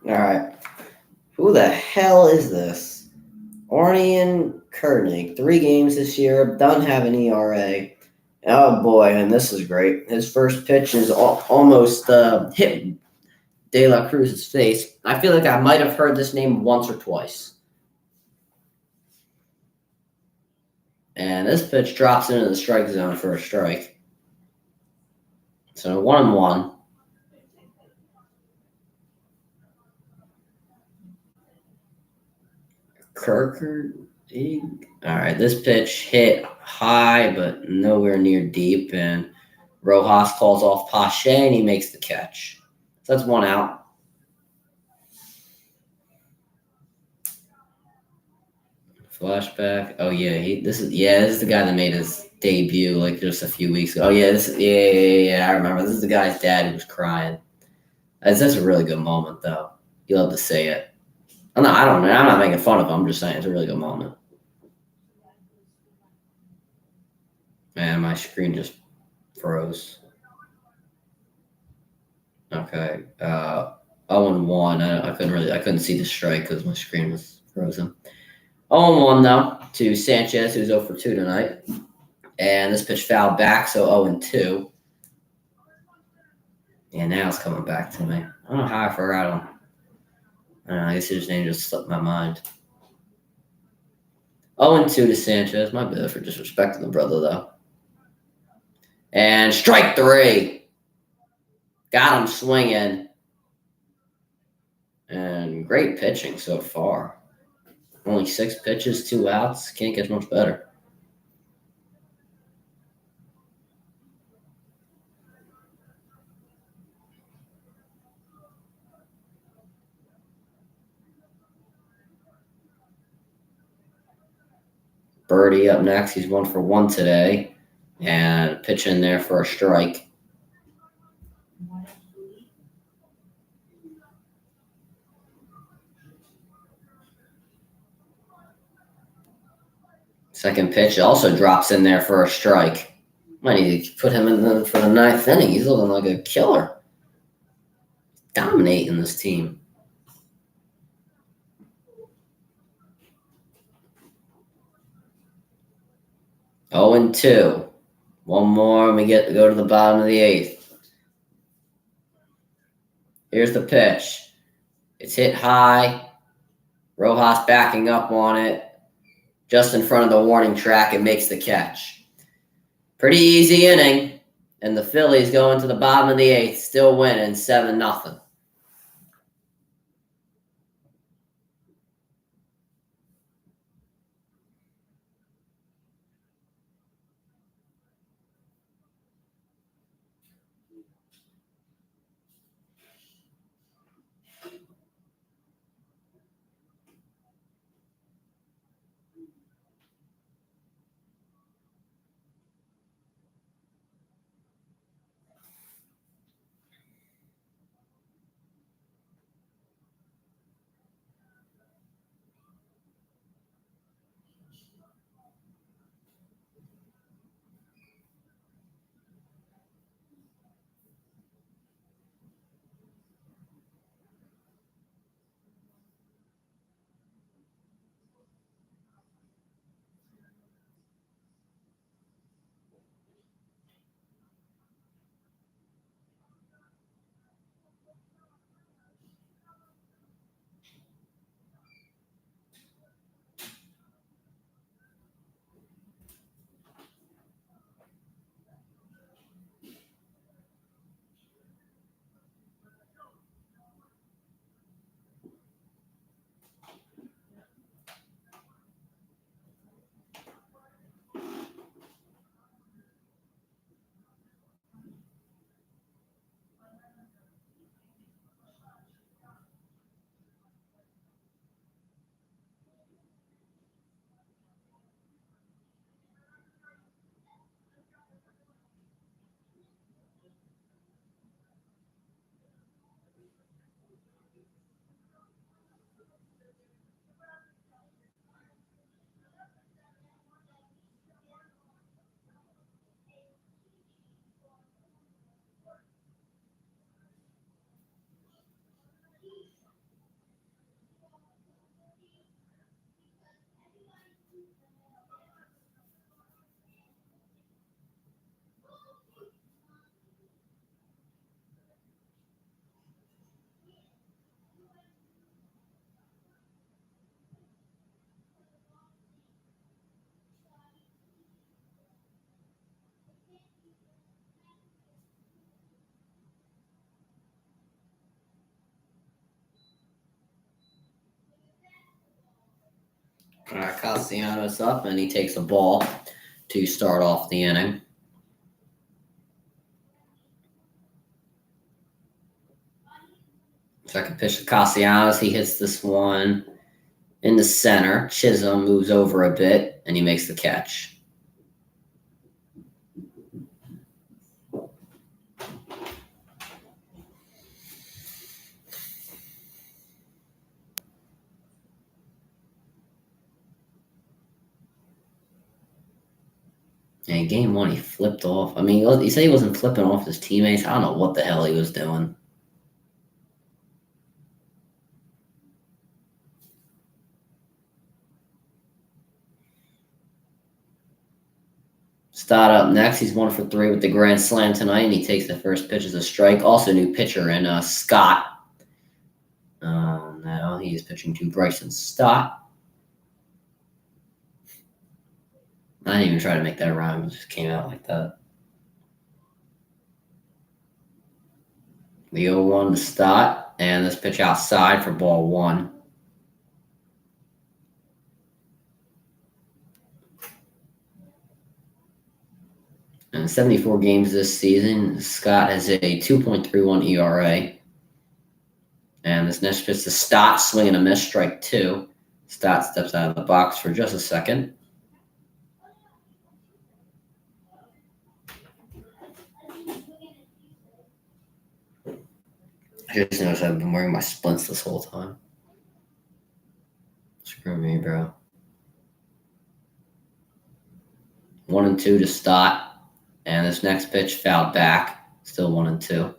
All right. Who the hell is this? Arnian Koenig, 3 games this year, doesn't have an ERA. Oh boy, and this is great. His first pitch is almost hit De La Cruz's face. I feel like I might have heard this name once or twice. And this pitch drops into the strike zone for a strike. So 1-1. Kirker. All right, this pitch hit high, but nowhere near deep. And Rojas calls off Pache, and he makes the catch. So that's 1 out. Flashback. Oh yeah, this is the guy that made his debut like just a few weeks ago. Oh yeah, I remember. This is the guy's dad who was crying. That's a really good moment though. You love to say it. I'm not making fun of him. I'm just saying it's a really good moment. Man, my screen just froze. Okay. 0-1. I couldn't see the strike because my screen was frozen. 0-1 though to Sanchez, who's 0 for 2 tonight. And this pitch fouled back, so 0-2. Yeah, now it's coming back to me. I don't know how I forgot him. I don't know, I guess his name just slipped my mind. 0-2 to Sanchez. My bad for disrespecting the brother, though. And strike 3. Got him swinging. And great pitching so far. Only 6 pitches, 2 outs. Can't get much better. Birdie up next. He's 1 for 1 today. And pitching there for a strike. Second pitch also drops in there for a strike. Might need to put him in for the 9th inning. He's looking like a killer. Dominating this team. Oh, and 2. One more, and we get to go to the bottom of the 8th. Here's the pitch. It's hit high. Rojas backing up on it. Just in front of the warning track, it makes the catch. Pretty easy inning. And the Phillies go into the bottom of the 8th, still winning 7-0. Castellanos up, and he takes a ball to start off the inning. Second pitch to Castellanos. He hits this one in the center. Chisholm moves over a bit, and he makes the catch. And game one, he flipped off. I mean, he said he wasn't flipping off his teammates. I don't know what the hell he was doing. Stott up next. He's 1 for 3 with the grand slam tonight, and he takes the first pitch as a strike. Also, new pitcher in Scott. Now he's pitching to Bryson Stott. I didn't even try to make that rhyme. It just came out like that. The 0-1 to Stott, and this pitch outside for ball 1. In 74 games this season, Scott has a 2.31 ERA. And this next pitch to Stott, swing and a miss, strike 2. Stott steps out of the box for just a second. I just noticed I've been wearing my splints this whole time. Screw me, bro. 1-2 to Stott. And this next pitch fouled back. Still 1-2.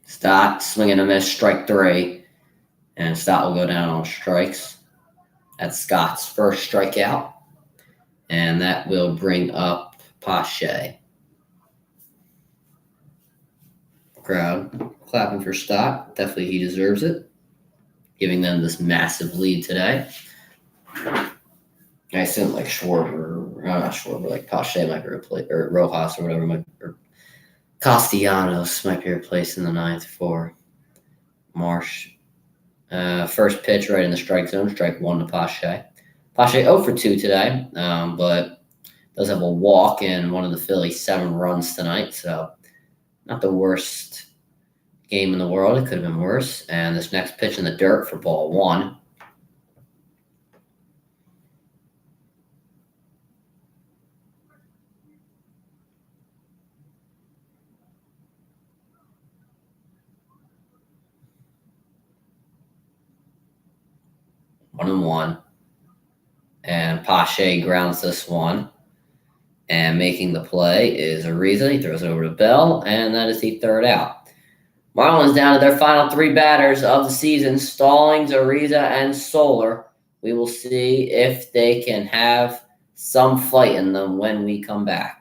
Stott, swing and a miss, strike 3. And Stott will go down on strikes. That's Scott's first strikeout. And that will bring up Pache. Crowd clapping for Stott. Definitely he deserves it. Giving them this massive lead today. I assume like Schwarber, not Schwarber, like Pache might be replaced, or Rojas or whatever, or Castellanos might be replaced in the 9th for Marsh. First pitch right in the strike zone, strike 1 to Pache. Pache 0 for 2 today, but does have a walk in one of the Phillies' 7 runs tonight, so not the worst game in the world. It could have been worse. And this next pitch in the dirt for ball 1. One and one. And Pache grounds this one. And making the play is Arreaz. He throws it over to Bell, and that is the 3rd out. Marlins down to their final 3 batters of the season, Stallings, Arreaz, and Soler. We will see if they can have some fight in them when we come back.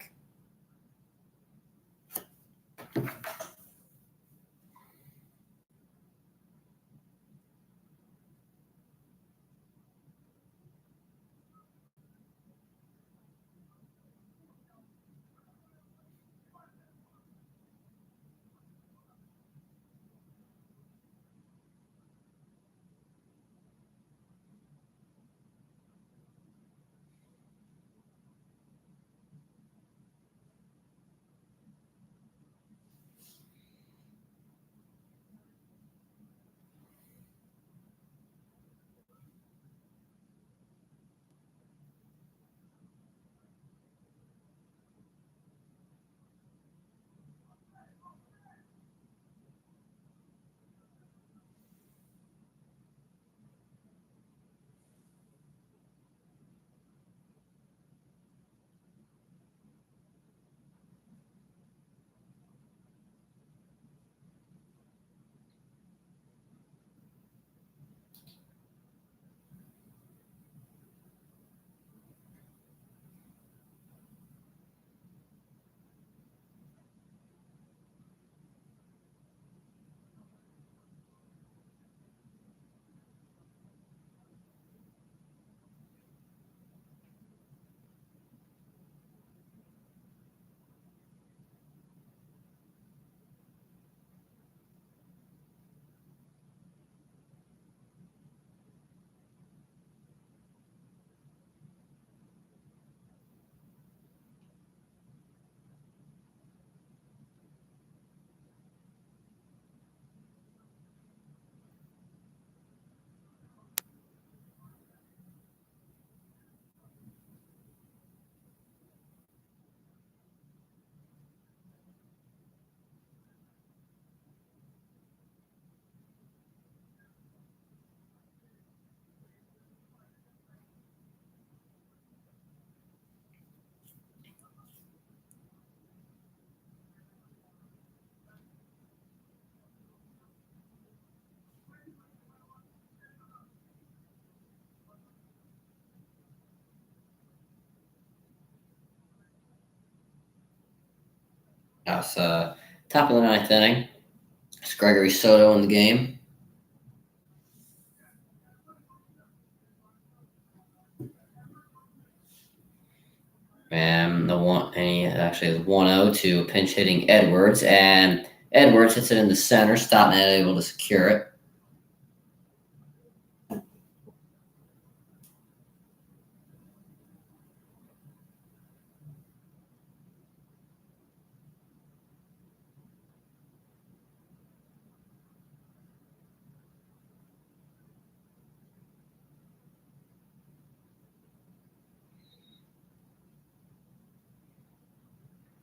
That's top of the ninth inning. It's Gregory Soto in the game. And he actually has 1-0 to pinch hitting Edwards, and Edwards hits it in the center. Stop not able to secure it.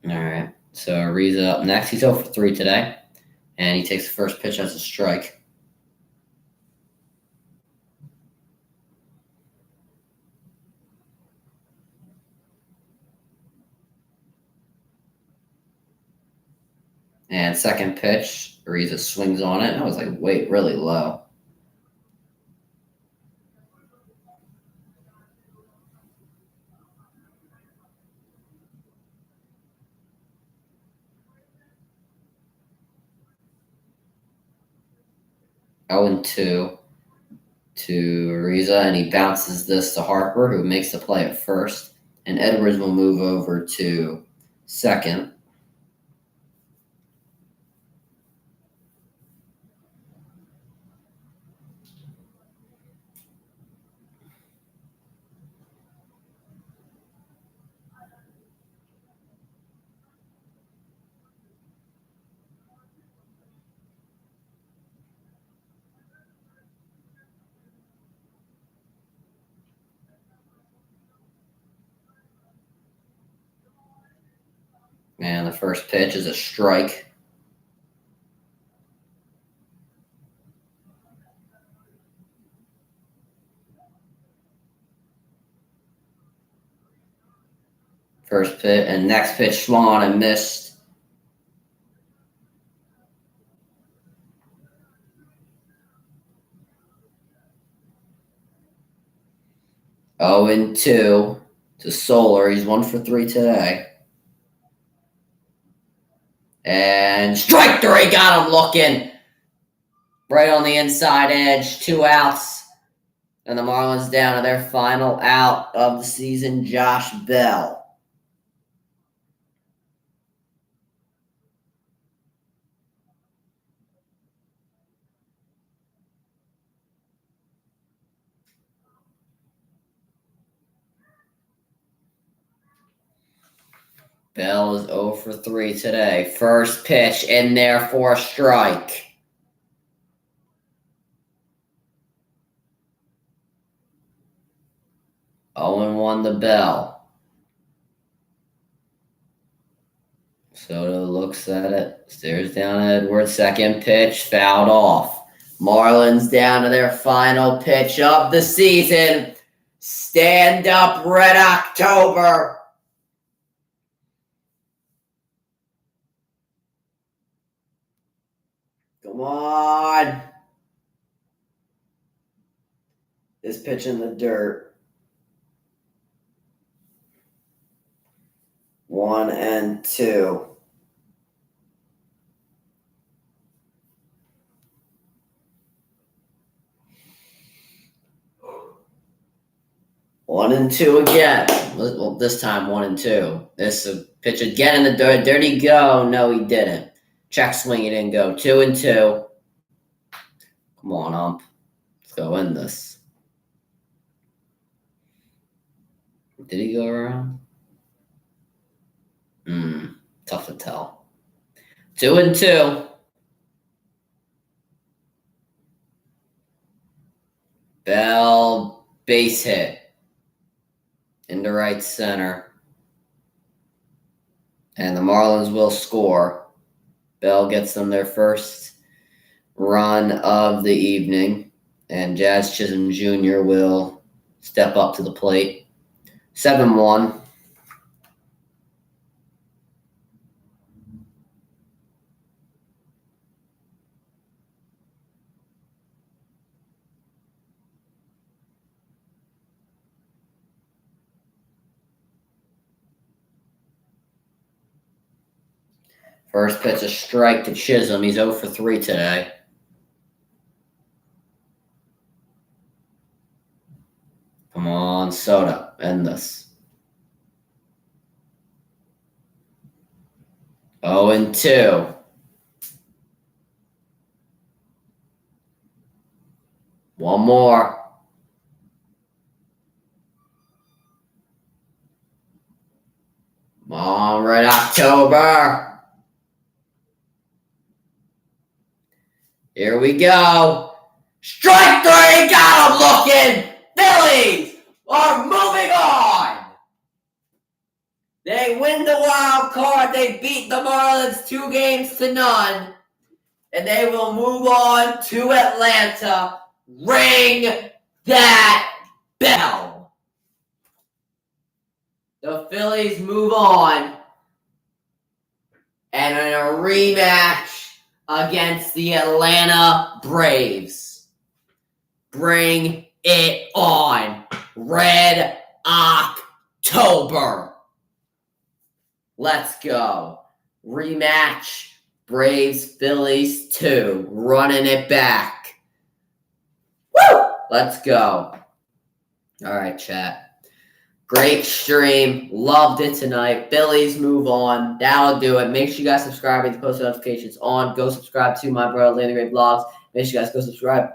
All right. So Arreaz up next. He's 0 for 3 today, and he takes the first pitch as a strike. And second pitch, Arreaz swings on it. I was like, wait, really low. Oh, and 2 to Arreaz, and he bounces this to Harper, who makes the play at first. And Edwards will move over to second. And the first pitch is a strike. First pitch and next pitch swung on and missed. Oh, and 2 to Solar. He's 1 for 3 today. And strike 3, got him looking. Right on the inside edge, 2 outs. And the Marlins down to their final out of the season, Josh Bell. Bell is 0 for 3 today. First pitch in there for a strike. 0-1 to Bell. Soto looks at it, stares down at Edwards. Second pitch, fouled off. Marlins down to their final pitch of the season. Stand up, Red October. Come on. This pitch in the dirt. 1-2. 1-2 again. Well, this time 1-2. This pitch again in the dirt. Dirty go. No, he didn't. Check swing, he didn't go. 2-2. Come on, ump. Let's go in this. Did he go around? Tough to tell. 2-2. Bell base hit into right center. And the Marlins will score. Bell gets them their first run of the evening. And Jazz Chisholm Jr. will step up to the plate. 7-1. First pitch, a strike to Chisholm. He's 0 for 3 today. Come on, Soto. End this. 0 and 2. One more. Come on, Red October. Here we go. Strike 3. Got him looking. Phillies are moving on. They win the wild card. They beat the Marlins 2-0. And they will move on to Atlanta. Ring that bell. The Phillies move on. And in a rematch against the Atlanta Braves. Bring it on. Red October. Let's go. Rematch. Braves, Phillies 2. Running it back. Woo! Let's go. All right, chat. Great stream. Loved it tonight. Phillies move on. That'll do it. Make sure you guys subscribe with the post notifications on. Go subscribe to my brother Landon Gray Vlogs. Make sure you guys go subscribe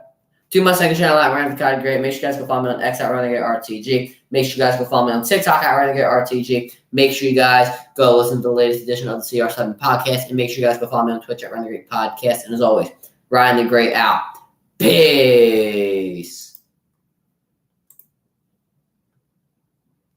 to my second channel at Ryan Cotton Great. Make sure you guys go follow me on X at Renegade RTG. Make sure you guys go follow me on TikTok at Renegade RTG. Make sure you guys go listen to the latest edition of the CR7 podcast. And make sure you guys go follow me on Twitch at Renegade Podcast. And as always, Ryan the Great out. Peace.